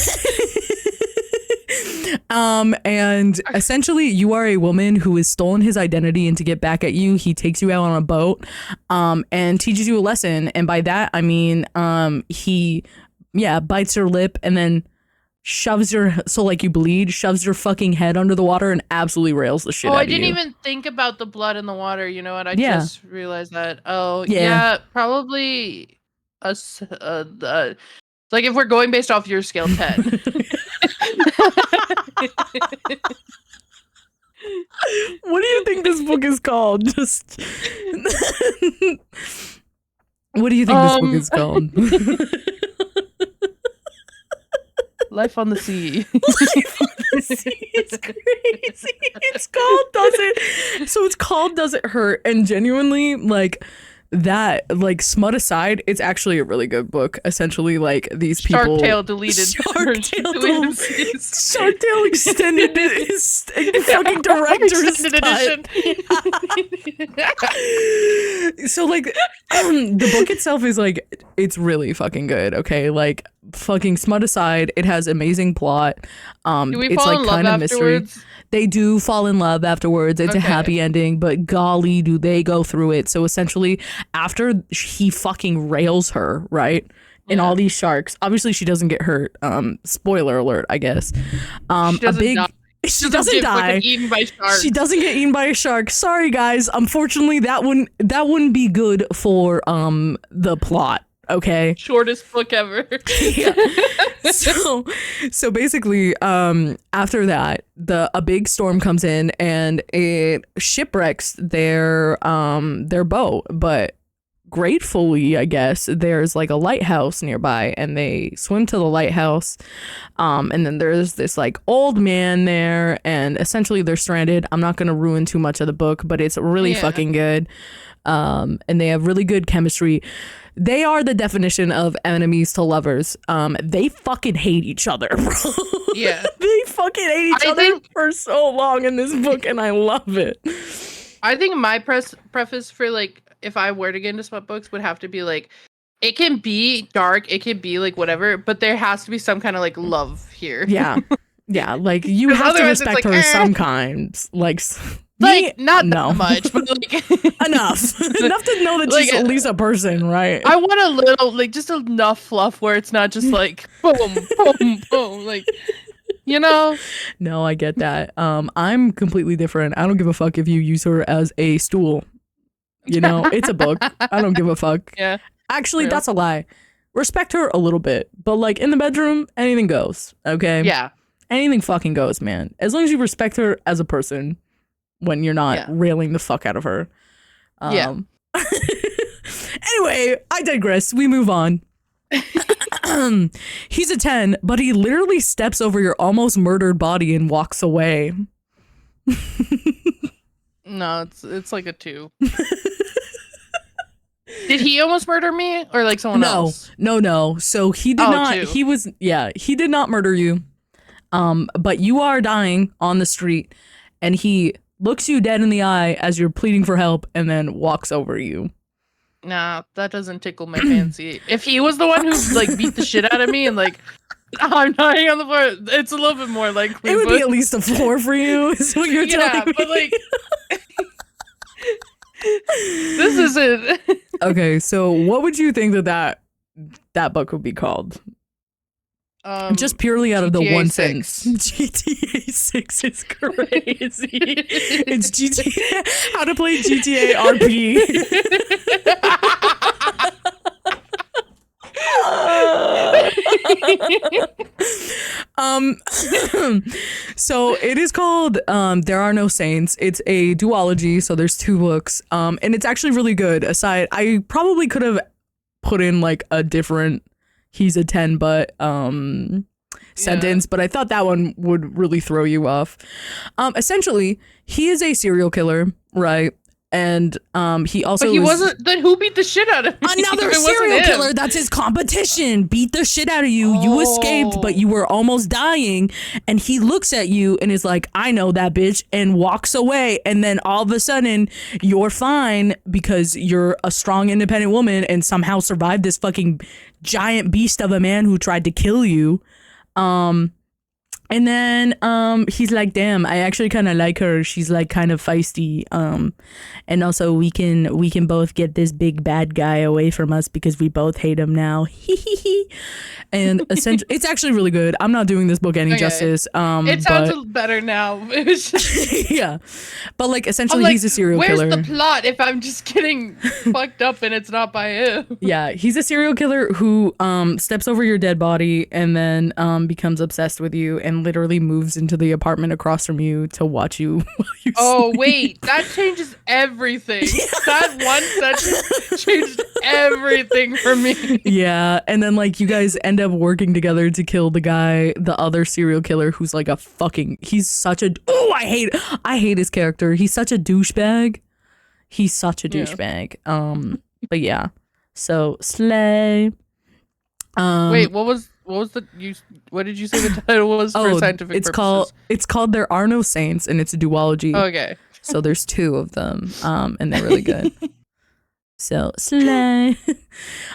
And essentially you are a woman who has stolen his identity, and to get back at you, he takes you out on a boat, and teaches you a lesson. And by that, I mean, he bites your lip and then shoves your fucking head under the water and absolutely rails the shit out of you. I didn't even think about the blood in the water. You know what? I just realized that. Oh, yeah, probably like if we're going based off your scale, 10. What do you think this book is called? Just what do you think this book is called? Life on the Sea. Life on the Sea is crazy. It's called Does It Hurt? And genuinely, like, that, like, smut aside, it's actually a really good book. Essentially, like, these people. Shark Tale deleted. Shark Tale extended is fucking director's cut. So, like, the book itself is like, it's really fucking good. Okay, like, fucking smut aside, it has amazing plot. Do we it's fall like in love kind of afterwards? mystery. They do fall in love afterwards. It's a happy ending, but golly, do they go through it. So essentially, after he fucking rails her, right? And all these sharks, obviously she doesn't get hurt. Spoiler alert, I guess. She doesn't die. Eaten by sharks. She doesn't get eaten by a shark. Sorry, guys. Unfortunately, that wouldn't be good for the plot. Okay. Shortest book ever. Yeah. So basically, after that, a big storm comes in and it shipwrecks their boat. But gratefully, I guess, there's like a lighthouse nearby, and they swim to the lighthouse. And then there's this like old man there, and essentially they're stranded. I'm not gonna ruin too much of the book, but it's really fucking good. And they have really good chemistry. They are the definition of enemies to lovers. They fucking hate each other, bro. Yeah. They fucking hate each other for so long in this book, and I love it. I think my preface for like, if I were to get into smut books, would have to be like, it can be dark, it can be like whatever, but there has to be some kind of like love here. Yeah. Yeah, like you have to respect her some kind. Like not that much, but like enough to know that she's at least a person, right? I want a little, like, just enough fluff where it's not just like boom, boom, boom, like, you know. No, I get that. I'm completely different. I don't give a fuck if you use her as a stool. You know, it's a book. I don't give a fuck. Yeah. Actually, that's a lie. Respect her a little bit, but like in the bedroom, anything goes. Okay. Yeah. Anything fucking goes, man. As long as you respect her as a person. When you're not railing the fuck out of her. Anyway, I digress. We move on. He's a 10, but he literally steps over your almost murdered body and walks away. No, it's like a 2. Did he almost murder me or like someone else? No. So he did not. 2. He did not murder you. But you are dying on the street, and he looks you dead in the eye as you're pleading for help, and then walks over you. Nah, that doesn't tickle my fancy. If he was the one who like beat the shit out of me and like I'm dying on the floor, it's a little bit more likely. It would be at least a 4 for you, is what you're telling me. But like this isn't. Okay, so what would you think that book would be called? Just purely out of GTA the one 6. sentence. GTA 6 is crazy. It's GTA. How to play GTA RP. So it is called There Are No Saints. It's a duology, so there's 2 books. And it's actually really good. I probably could have put in like a different he's a 10 but sentence, but I thought that one would really throw you off. Essentially, he is a serial killer, right? And he also wasn't. Then who beat the shit out of me? Another serial killer. That's his competition. Beat the shit out of you. You escaped, but you were almost dying. And he looks at you and is like, "I know that bitch," and walks away. And then all of a sudden, you're fine because you're a strong, independent woman and somehow survived this fucking giant beast of a man who tried to kill you. And then he's like, damn, I actually kind of like her. She's like kind of feisty. And also we can both get this big bad guy away from us because we both hate him now. And essentially, it's actually really good. I'm not doing this book any justice. It sounds better now. It was just... Yeah, but like essentially, he's a serial killer. Where's the plot if I'm just getting fucked up and it's not by him? Yeah, he's a serial killer who steps over your dead body and then becomes obsessed with you and literally moves into the apartment across from you to watch you while you sleep. Wait, that changes everything. That one sentence changed everything for me. Yeah, and then like you guys end up working together to kill the other serial killer who's like he's such a I hate his character. He's such a douchebag. But yeah. So slay. Wait, what did you say the title was for scientific purposes? It's called There Are No Saints, and it's a duology. Okay. So there's 2 of them, and they're really good. So slay.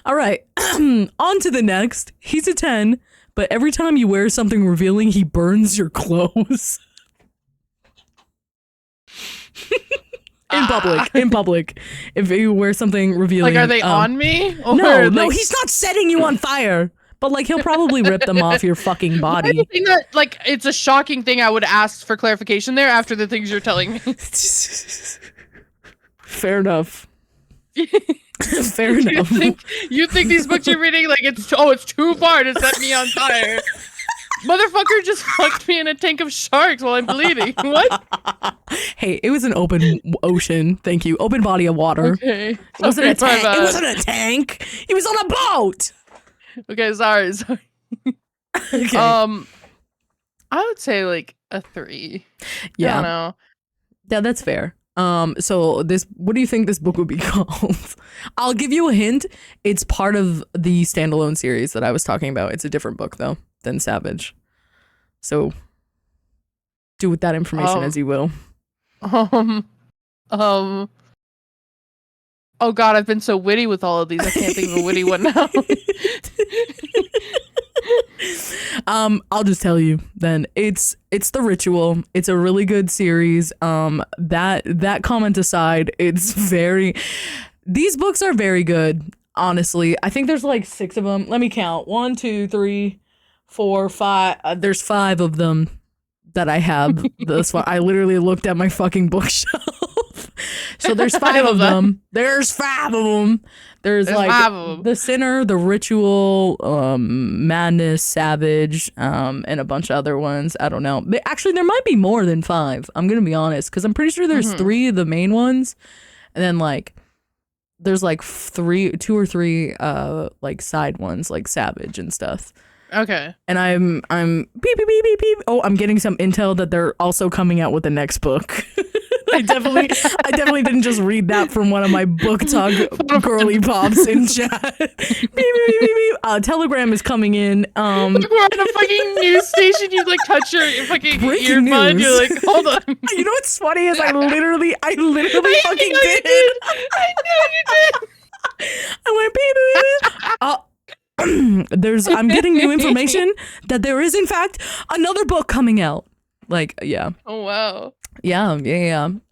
All right, on to the next. He's a 10, but every time you wear something revealing, he burns your clothes. In public. If you wear something revealing. Like, are they on me? Or no, he's not setting you on fire. But like he'll probably rip them off your fucking body. I think that like it's a shocking thing. I would ask for clarification there after the things you're telling me. Fair enough. Fair enough. You think these books you're reading, like, it's too far to set me on fire. Motherfucker just fucked me in a tank of sharks while I'm bleeding. What? Hey, it was an open ocean. Thank you. Open body of water. Okay. It wasn't a tank. It wasn't a tank. He was on a boat. Okay, sorry. Okay. I would say like a 3. Yeah. I don't know. Yeah, that's fair. So what do you think this book would be called? I'll give you a hint. It's part of the standalone series that I was talking about. It's a different book though than Savage. So do with that information as you will. Oh God, I've been so witty with all of these. I can't think of a witty one now. I'll just tell you then. It's The Ritual. It's a really good series. That comment aside, these books are very good, honestly. I think there's like 6 of them. Let me count. 1, 2, 3, 4, 5. There's 5 of them that I have. This one, I literally looked at my fucking bookshelf. So there's 5 of them. There's 5 of them. There's like The Sinner, The Ritual, Madness, Savage, and a bunch of other ones. I don't know. Actually, there might be more than 5. I'm gonna be honest, because I'm pretty sure there's 3 of the main ones, and then like there's like 2 or 3 like side ones, like Savage and stuff. Okay. And I'm beep beep beep beep beep. Oh, I'm getting some intel that they're also coming out with the next book. I definitely didn't just read that from one of my BookTok girly pops in chat. Beep, beep, beep, beep. Telegram is coming in. We're on a fucking news station. You like touch your fucking earbud. You're like, hold on. You know what's funny is I literally fucking did. I know you did. I went beep beep. I'm getting new information that there is in fact another book coming out. Like, yeah. Oh wow. Yeah.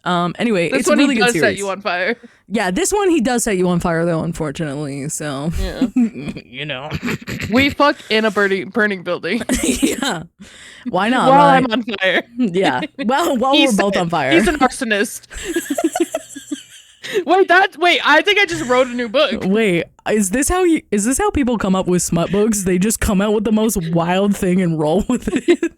Anyway, this it's a really good series. This one set you on fire. Yeah, this one he does set you on fire though, unfortunately. So yeah, you know, we fuck in a burning building. Yeah, why not? While I'm on fire. Yeah, well, while we're both on fire. He's an arsonist. Wait, I think I just wrote a new book. Wait, is this how people come up with smut books? They just come out with the most wild thing and roll with it.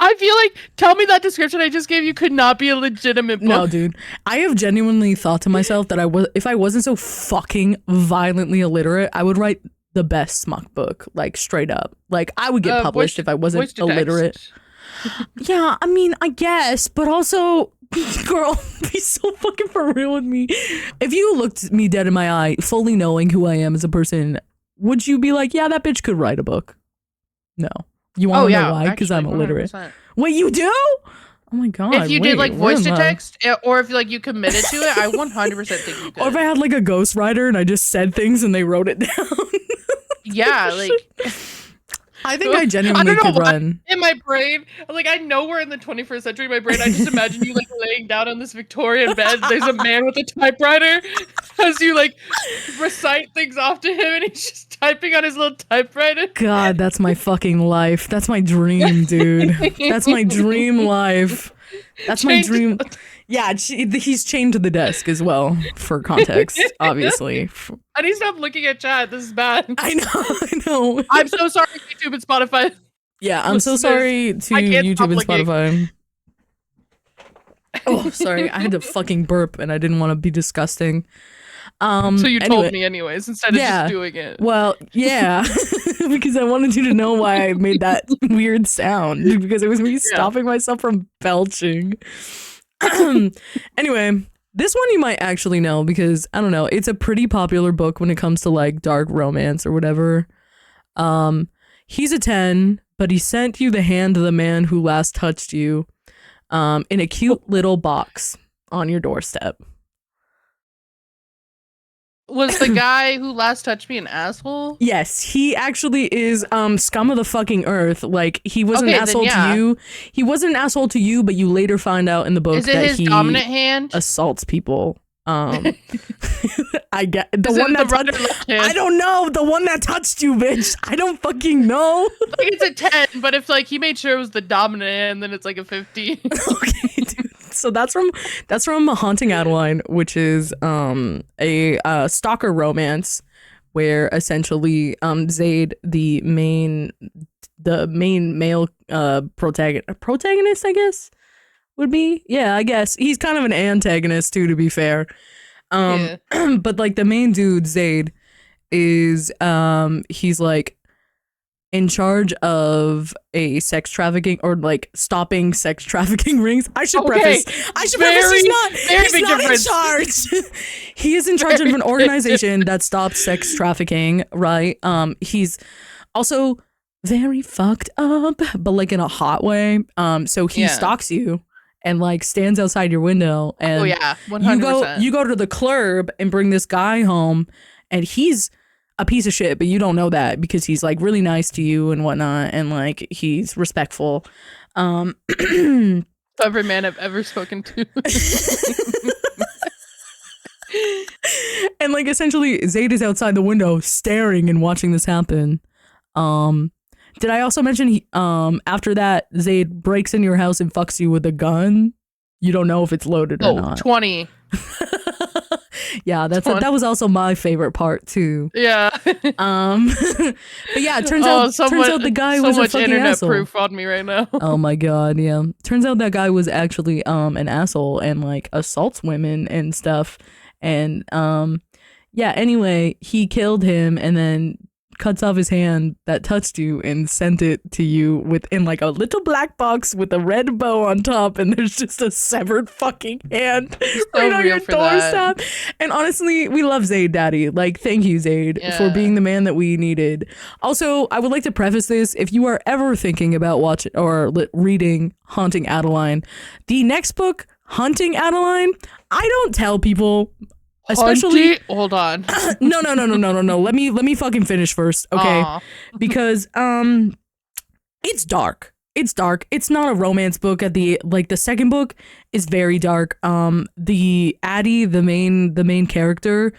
I feel like, tell me that description I just gave you could not be a legitimate book. No, dude. I have genuinely thought to myself that if I wasn't so fucking violently illiterate, I would write the best smut book, like straight up. Like I would get published if I wasn't illiterate. Yeah, I mean, I guess, but also, girl, be so fucking for real with me. If you looked me dead in my eye, fully knowing who I am as a person, would you be like, yeah, that bitch could write a book? No. You want to know why? Because I'm illiterate. 100%. Wait, you do? Oh my God. If you did like voice to text, or if like you committed to it, I 100% think you could. Or if I had like a ghostwriter and I just said things and they wrote it down. Yeah, like... I think I genuinely could run. In my brain, like I know we're in the 21st century. In my brain, I just imagine you like laying down on this Victorian bed. There's a man with a typewriter as you like recite things off to him, and he's just typing on his little typewriter. God, that's my fucking life. That's my dream, dude. That's my dream life. That's my dream. Yeah, he's chained to the desk as well, for context, obviously. I need to stop looking at chat. This is bad. I know. I'm so sorry, YouTube and Spotify. Yeah, I'm so sorry to YouTube and Spotify. Oh, sorry. I had to fucking burp and I didn't want to be disgusting. So you told me anyways, instead of just doing it. Well, yeah, because I wanted you to know why I made that weird sound, because it was me stopping myself from belching. Anyway, this one you might actually know because, I don't know, it's a pretty popular book when it comes to like dark romance or whatever. He's a 10, but he sent you the hand of the man who last touched you in a cute little box on your doorstep. Was the guy who last touched me an asshole? Yes, he actually is scum of the fucking earth. Like, he was an asshole to you. He wasn't an asshole to you, but you later find out in the book that he dominant hand assaults people. I get the one that touched. I don't know, the one that touched you, bitch. I don't fucking know. Like it's a 10, but if like he made sure it was the dominant hand, then it's like a 50. Okay, dude. So that's from Haunting Adeline, which is a stalker romance where essentially Zaid, the main male protagonist, I guess would be. Yeah, I guess he's kind of an antagonist too, to be fair. But like the main dude, Zaid, is he's like in charge of a sex trafficking or like stopping sex trafficking rings. I should preface he's not in charge. He is in charge of an organization that stops sex trafficking, right? He's also very fucked up, but like in a hot way. So he stalks you and like stands outside your window, and 100%. you go to the club and bring this guy home, and he's a piece of shit, but you don't know that because he's like really nice to you and whatnot, and like he's respectful. Every man I've ever spoken to. And like essentially Zaid is outside the window staring and watching this happen. Did I also mention after that Zaid breaks in your house and fucks you with a gun? You don't know if it's loaded or not. 20. Yeah, that was also my favorite part too. Yeah. But yeah, it turns out the guy was a fucking internet asshole. proof on me right now. Oh my god, yeah. Turns out that guy was actually an asshole and like assaults women and stuff. And yeah, anyway, he killed him and then cuts off his hand that touched you and sent it to you within like a little black box with a red bow on top, and there's just a severed fucking hand right on your doorstep. And honestly, we love Zaid, Daddy. Like, thank you, Zaid, for being the man that we needed. Also, I would like to preface this: if you are ever thinking about watching or reading Haunting Adeline, the next book, Haunting Adeline, I don't tell people. Especially hold on. No. Let me fucking finish first, okay? Because it's dark. It's dark. It's not a romance book. The second book is very dark. The Addie, the main character,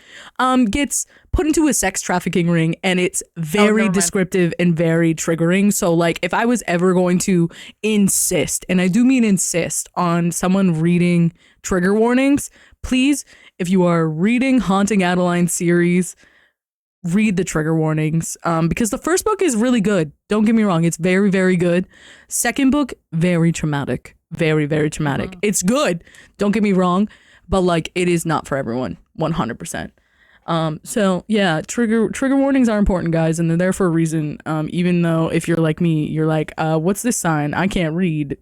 gets put into a sex trafficking ring, and it's very descriptive and very triggering. So like if I was ever going to insist, and I do mean insist, on someone reading trigger warnings, please, if you are reading Haunting Adeline series, read the trigger warnings, because the first book is really good. Don't get me wrong. It's very, very good. Second book, very traumatic. Very, very traumatic. It's good. Don't get me wrong. But like, it is not for everyone. 100%. So yeah, trigger warnings are important, guys. And they're there for a reason. Even though if you're like me, you're like, what's this sign? I can't read.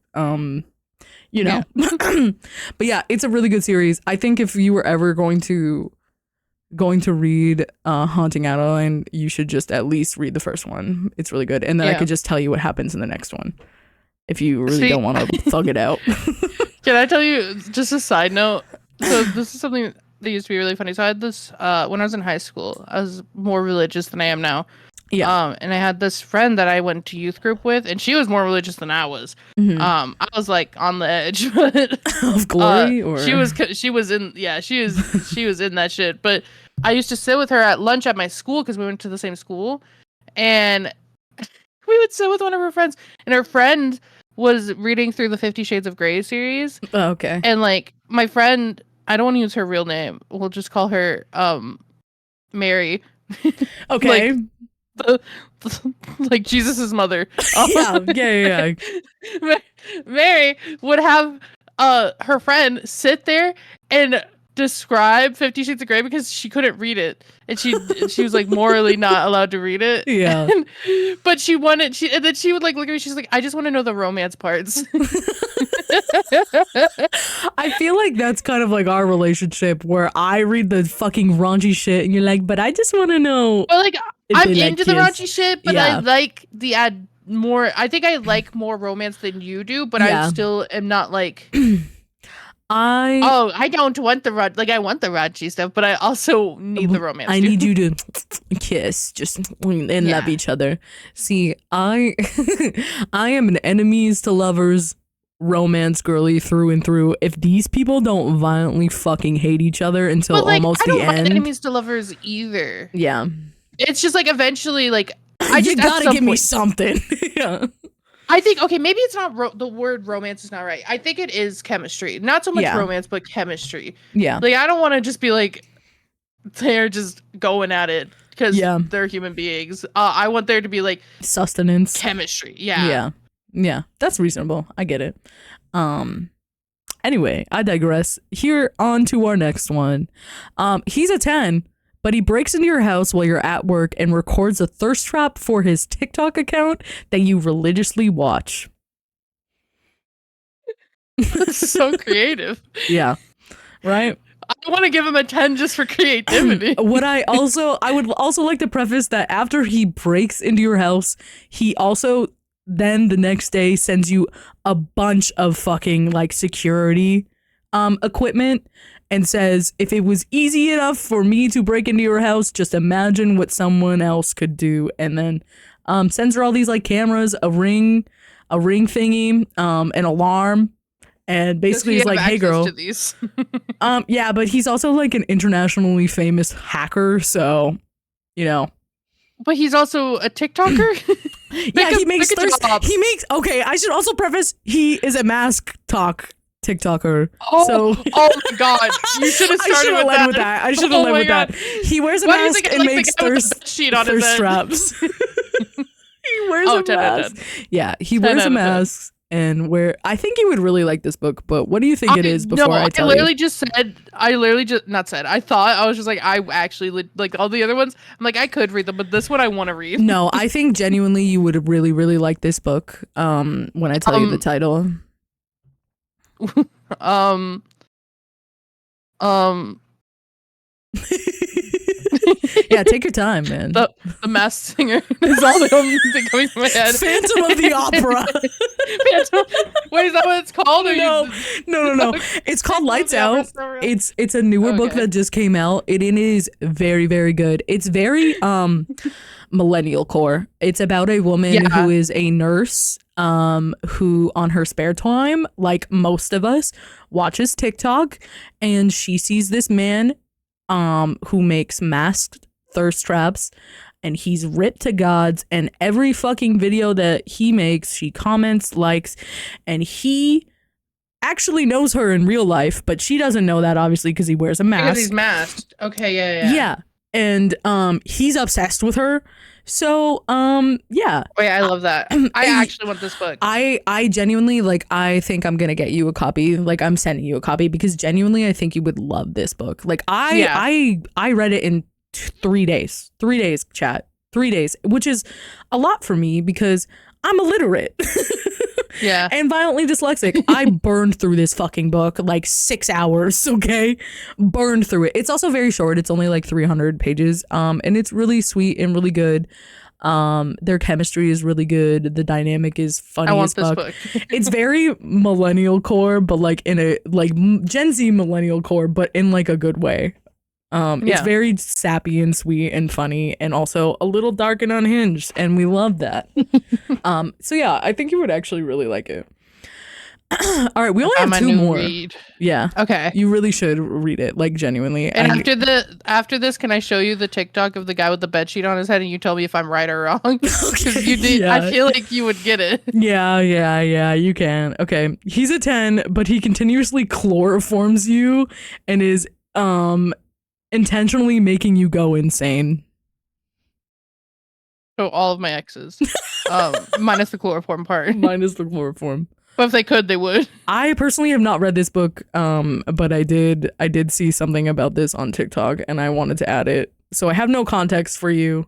You know. But yeah, it's a really good series. I think if you were ever going to read Haunting Adeline, you should just at least read the first one. It's really good. And then I could just tell you what happens in the next one if you really don't want to thug it out. Can I tell you just a side note? So this is something that used to be really funny. So I had this when I was in high school. I was more religious than I am now. Yeah. And I had this friend that I went to youth group with, and she was more religious than I was. I was like on the edge, but of glory, or she was in that shit. But I used to sit with her at lunch at my school because we went to the same school, and we would sit with one of her friends, and her friend was reading through the 50 Shades of Grey series. Oh, okay. And like my friend, I don't want to use her real name. We'll just call her Mary. Okay. Like Jesus's mother. Yeah. Mary would have her friend sit there and describe 50 Shades of Grey because she couldn't read it, and she was like morally not allowed to read it. Yeah. But she wanted, and then she would like look at me, she's like, I just want to know the romance parts. I feel like that's kind of like our relationship, where I read the fucking raunchy shit and you're like, but I just want to know. Well, like I'm into the raunchy shit, but I like the more. I think I like more romance than you do, but I still am not like. I don't want the I want the raunchy stuff, but I also need the romance. I need you to kiss, just and love each other. See, I am an enemies to lovers romance girly through and through. If these people don't violently fucking hate each other until almost the end, I don't mind enemies to lovers either. Yeah, it's just like eventually, like I just you gotta give me something. Yeah. I think, okay, maybe it's not the word romance is not right. I think it is chemistry. Not so much romance, but chemistry. Yeah. Like, I don't want to just be like, they're just going at it because they're human beings. I want there to be like sustenance, chemistry. Yeah, that's reasonable. I get it. Anyway, I digress. Here, on to our next one. He's a 10, but he breaks into your house while you're at work and records a thirst trap for his TikTok account that you religiously watch. That's so creative. Yeah, right? I want to give him a 10 just for creativity. I would also like to preface that after he breaks into your house, he also then the next day sends you a bunch of fucking like security equipment and says, if it was easy enough for me to break into your house, just imagine what someone else could do. And then sends her all these like cameras, a ring thingy, an alarm. And basically he's like, hey girl. To these? Yeah, but he's also like an internationally famous hacker, so you know. But he's also a TikToker? Yeah, he makes okay, I should also preface he is a mask talk TikToker. Oh my god. You should have started with that. I should have led with that. He wears a mask and makes thirst traps. He wears a mask. Yeah, he wears a mask. And I think you would really like this book, but what do you think it is before I tell you? I thought, I was just like, I actually, like all the other ones, I'm like, I could read them, but this one I want to read. No, I think genuinely you would really, really like this book when I tell you the title. Yeah, take your time, man. The Masked Singer is all the only thing coming to my head. Phantom of the Opera. Wait, is that what it's called? No. It's called Lights Out. It's a newer book that just came out. It is very, very good. It's very millennial core. It's about a woman who is a nurse who on her spare time, like most of us, watches TikTok, and she sees this man who makes masked thirst traps, and he's ripped to gods, and every fucking video that he makes she comments, likes, and he actually knows her in real life, but she doesn't know that obviously because he wears a mask. Because he's masked. Okay, yeah, and he's obsessed with her. So yeah. Wait, I love that. I actually want this book. I genuinely, like, I think I'm gonna get you a copy. Like, I'm sending you a copy because genuinely I think you would love this book. Like, I read it in 3 days. 3 days, chat. 3 days, which is a lot for me because I'm illiterate. Yeah. And violently dyslexic. I burned through this fucking book like 6 hours, okay? Burned through it. It's also very short. It's only like 300 pages. And it's really sweet and really good. Their chemistry is really good. The dynamic is funny as fuck. This book. It's very millennial core, but like in a like Gen Z millennial core, but in like a good way. It's very sappy and sweet and funny and also a little dark and unhinged, and we love that. So yeah, I think you would actually really like it. All right, we only have 2 more. Yeah. Okay. You really should read it, like, genuinely. And after this, can I show you the TikTok of the guy with the bedsheet on his head and you tell me if I'm right or wrong? Because you did. Yeah. I feel like you would get it. Yeah, you can. Okay. He's a 10, but he continuously chloroforms you and is intentionally making you go insane. So all of my exes. Minus the chloroform part. Minus the chloroform. But if they could, they would. I personally have not read this book, but I did see something about this on TikTok, and I wanted to add it. So I have no context for you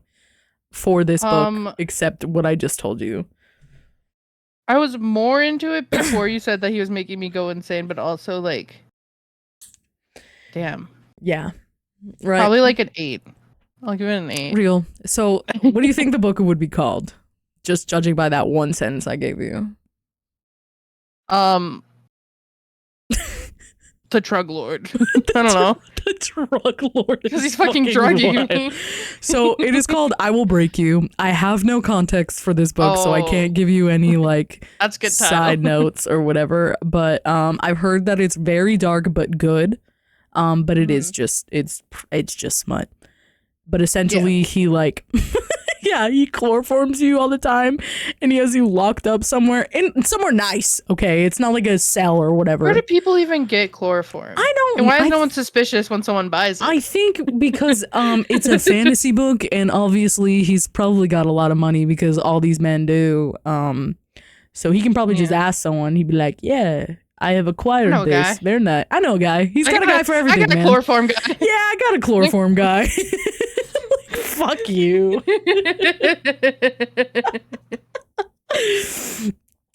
for this book, except what I just told you. I was more into it before you said that he was making me go insane, but also like, damn. Yeah. Right. Probably like an 8. I'll give it an 8. Real. So what do you think the book would be called? Just judging by that one sentence I gave you. The Drug Lord. I don't know. The Drug Lord. Because he's fucking drugging me. So it is called I Will Break You. I have no context for this book, so I can't give you any like that's good side notes or whatever. But I've heard that it's very dark but good. But it is just it's just smut. But essentially he like Yeah, he chloroforms you all the time, and he has you locked up somewhere nice. Okay, it's not like a cell or whatever. Where do people even get chloroform? I don't. And why is no one suspicious when someone buys it? I think because it's a fantasy book, and obviously he's probably got a lot of money because all these men do. So he can probably just ask someone. He'd be like, "Yeah, I have acquired this. They're not. I know a guy. He's got a guy for everything. I got a chloroform guy. Yeah, I got a chloroform guy. Fuck you."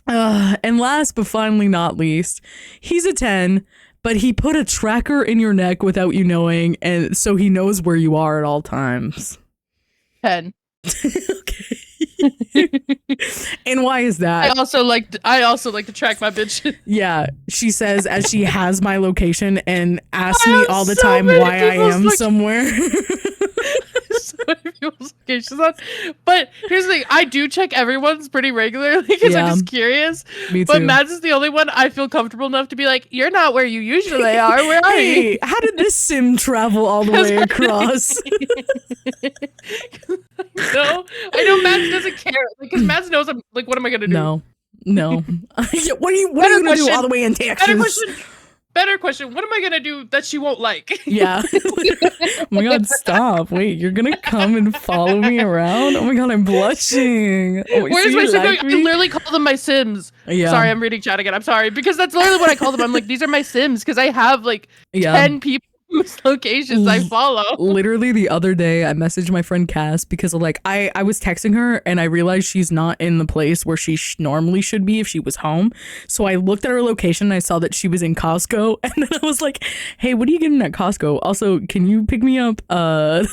And last but finally not least, he's a 10, but he put a tracker in your neck without you knowing, and so he knows where you are at all times. 10. Okay. And why is that? I also like to track my bitch. Yeah, she says as she has my location and asks me all the time why I am somewhere. So many people's locations on. But here's the thing, I do check everyone's pretty regularly because I'm just curious. Me too. But Mads is the only one I feel comfortable enough to be like, "You're not where you usually are. Where are you? How did this sim travel all the way across?" No, I know Mads doesn't care because Mads knows I'm like, what am I gonna do? No. What are you gonna do all the way in Texas? Better question. What am I gonna do that she won't like? Yeah. Oh my god, stop. Wait, you're gonna come and follow me around? Oh my god, I'm blushing. Where's my sim going? I literally call them my Sims. Yeah. Sorry, I'm reading chat again. I'm sorry. Because that's literally what I call them. I'm like, these are my Sims because I have like 10 people locations I follow. Literally the other day I messaged my friend Cass because like I was texting her and I realized she's not in the place where she normally should be if she was home. So I looked at her location and I saw that she was in Costco, and then I was like, "Hey, what are you getting at Costco? Also, can you pick me up a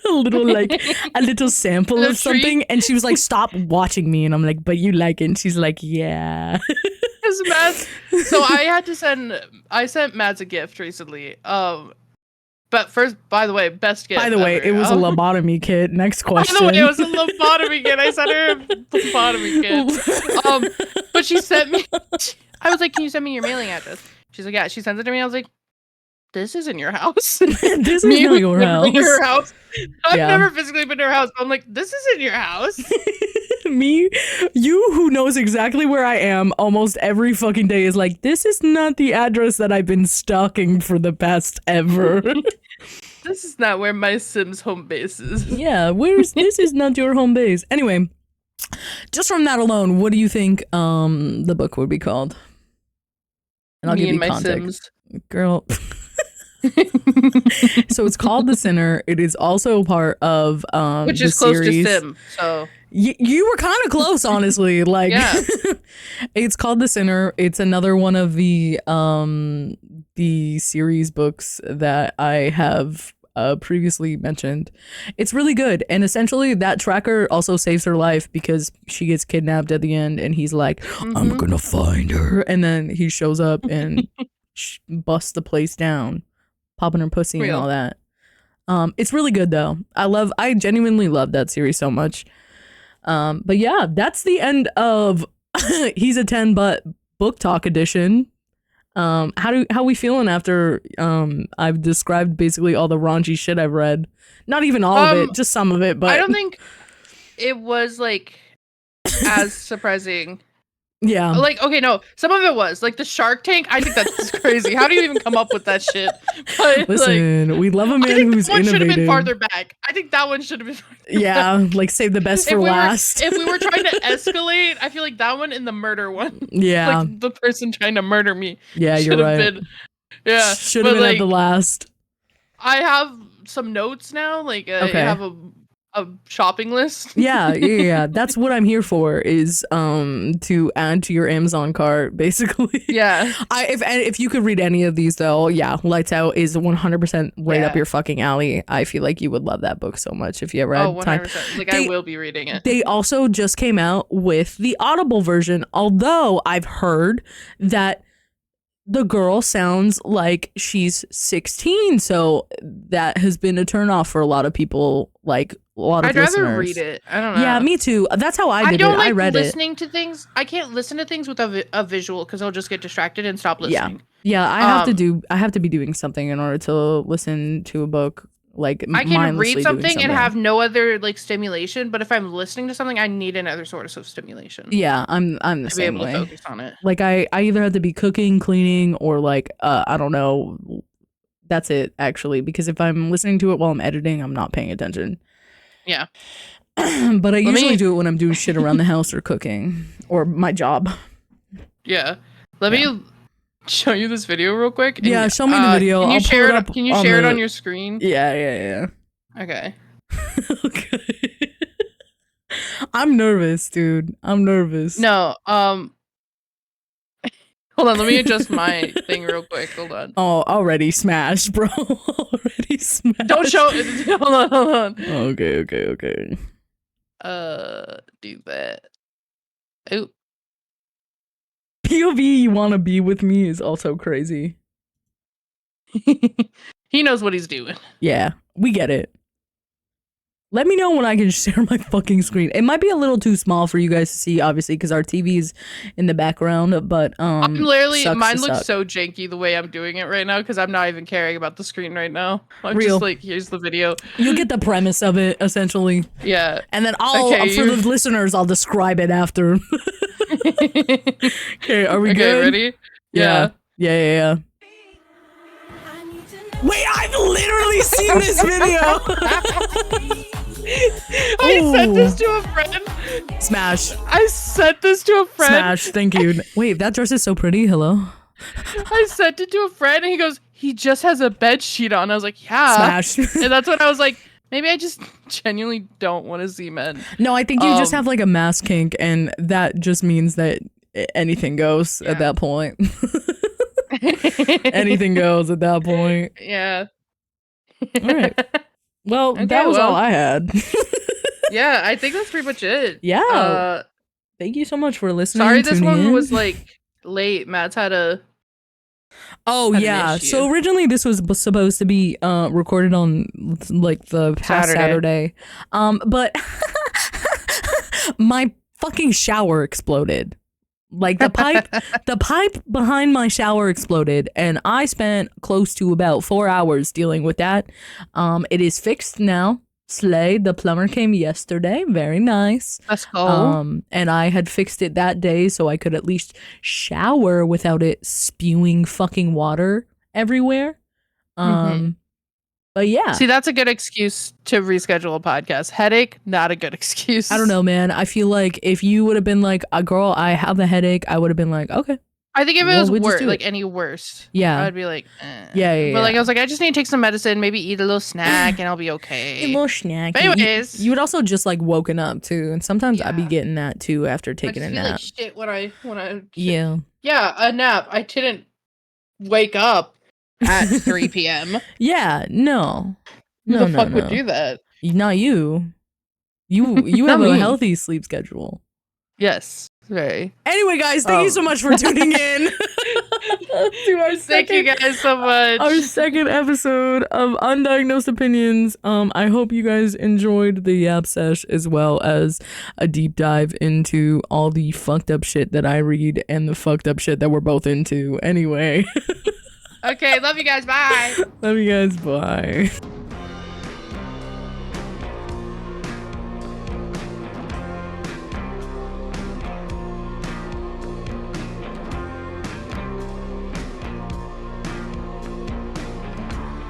little sample of something?" And she was like, "Stop watching me." And I'm like, "But you like it?" And she's like, "Yeah." Mads. So I sent Mads a gift recently. But first, by the way, best gift. By the way, it was a lobotomy kit. Next question. By the way, it was a lobotomy kit. I sent her a lobotomy kit. But she sent me. I was like, "Can you send me your mailing address?" She's like, "Yeah." She sends it to me. I was like, "This isn't your house. This is not your house." Your house. I've never physically been to her house. But I'm like, "This isn't your house." You who knows exactly where I am almost every fucking day is like, "This is not the address that I've been stalking for the past ever." This is not where my Sims home base is. Yeah, this is not your home base. Anyway, just from that alone, what do you think the book would be called? And I'll give you my context. Sims. Girl. So it's called The Sinner. It is also part of which is close to Sim. So you were kind of close, honestly. Like, yeah. It's called The Sinner. It's another one of the series books that I have previously mentioned. It's really good, and essentially that tracker also saves her life because she gets kidnapped at the end, and he's like, "I'm gonna find her," and then he shows up and busts the place down, popping her pussy and all that. It's really good though. I genuinely love that series so much. But yeah, that's the end of He's a 10 but book talk edition. How we feeling after I've described basically all the raunchy shit I've read? Not even all of it, just some of it, but I don't think it was like as surprising. Yeah. Like, okay, no, some of it was like the Shark Tank. I think that's crazy. How do you even come up with that shit? But, listen, we love a man who's innovative. Should have been farther back. I think that one should have been farther back. Like save the best for last. If we were trying to escalate, I feel like that one and the murder one. Yeah. Like the person trying to murder me. Yeah, you're right. Should have been at the last. I have some notes now. Like, I have a shopping list. Yeah. That's what I'm here for, is to add to your Amazon cart, basically. Yeah. If you could read any of these though, Lights Out is 100% right up your fucking alley. I feel like you would love that book so much if you ever had time. Like, I will be reading it. They also just came out with the Audible version, although I've heard that the girl sounds like she's 16, so that has been a turnoff for a lot listeners. I'd rather read it. I don't know. Yeah, me too. That's how I did it. I read listening to things. I can't listen to things with a visual because I'll just get distracted and stop listening. Yeah. I have to be doing something in order to listen to a book. like I can read something and have no other like stimulation, but if I'm listening to something, I need another source of stimulation. Yeah, I'm the same way. To be able to focus on it. Like I either have to be cooking, cleaning, or like I don't know. That's it actually, because if I'm listening to it while I'm editing, I'm not paying attention. Yeah. But I usually do it when I'm doing shit around the house or cooking or my job. Yeah. Let me show you this video real quick. Yeah, show me the video. Can you I'll share pull it up? Can you share it on your screen? Yeah. Okay. Okay. I'm nervous, dude. I'm nervous. No, hold on, let me adjust my thing real quick. Hold on. Oh, already smashed, bro. Already smashed. Don't show it. Hold on. Okay. Do that. Oh. POV you want to be with me is also crazy. He knows what he's doing. Yeah, we get it. Let me know when I can share my fucking screen. It might be a little too small for you guys to see, obviously, because our TV's in the background, but I'm literally, mine looks so janky the way I'm doing it right now, because I'm not even caring about the screen right now. I'm just like, here's the video. You get the premise of it, essentially. Yeah. And then for the listeners, I'll describe it after. Okay, are we good? Ready? Yeah. Wait, I've literally seen this video. I sent this to a friend. Smash. I sent this to a friend. Smash, thank you. Wait, that dress is so pretty. Hello? I sent it to a friend and he goes, he just has a bed sheet on. I was like, yeah. Smash. And that's when I was like, maybe I just genuinely don't want to see men. No, I think you just have like a mass kink, and that just means that anything goes at that point. Anything goes at that point. Yeah. All right. Well, that was all I had. Yeah, I think that's pretty much it. Yeah. Thank you so much for listening. Sorry, this one was like late. Matt's had a. Oh yeah. So originally this was supposed to be recorded on like the past Saturday. But my fucking shower exploded. Like the pipe behind my shower exploded, and I spent close to about 4 hours dealing with that. It is fixed now. Slay. The plumber came yesterday. Very nice. Let's go. And I had fixed it that day so I could at least shower without it spewing fucking water everywhere. But yeah. See, that's a good excuse to reschedule a podcast. Headache, not a good excuse. I don't know, man. I feel like if you would have been like, girl, I have a headache, I would have been like, okay. I think if it was worse, like any worse, I'd be like, Yeah. But like, I was like, I just need to take some medicine, maybe eat a little snack, and I'll be okay. A little snack. But anyways, you would also just like woken up too, and sometimes I'd be getting that too after taking a nap. Like shit when I Yeah, a nap. I didn't wake up at 3 p.m. Yeah, no. Who the fuck would do that? Not you. You have a healthy sleep schedule. Yes. Right. Anyway, guys, thank you so much for tuning in to our thank you guys so much. Our second episode of Undiagnosed Opinions. I hope you guys enjoyed the yap sesh as well as a deep dive into all the fucked up shit that I read and the fucked up shit that we're both into. Anyway. Okay, love you guys. Bye. Love you guys. Bye.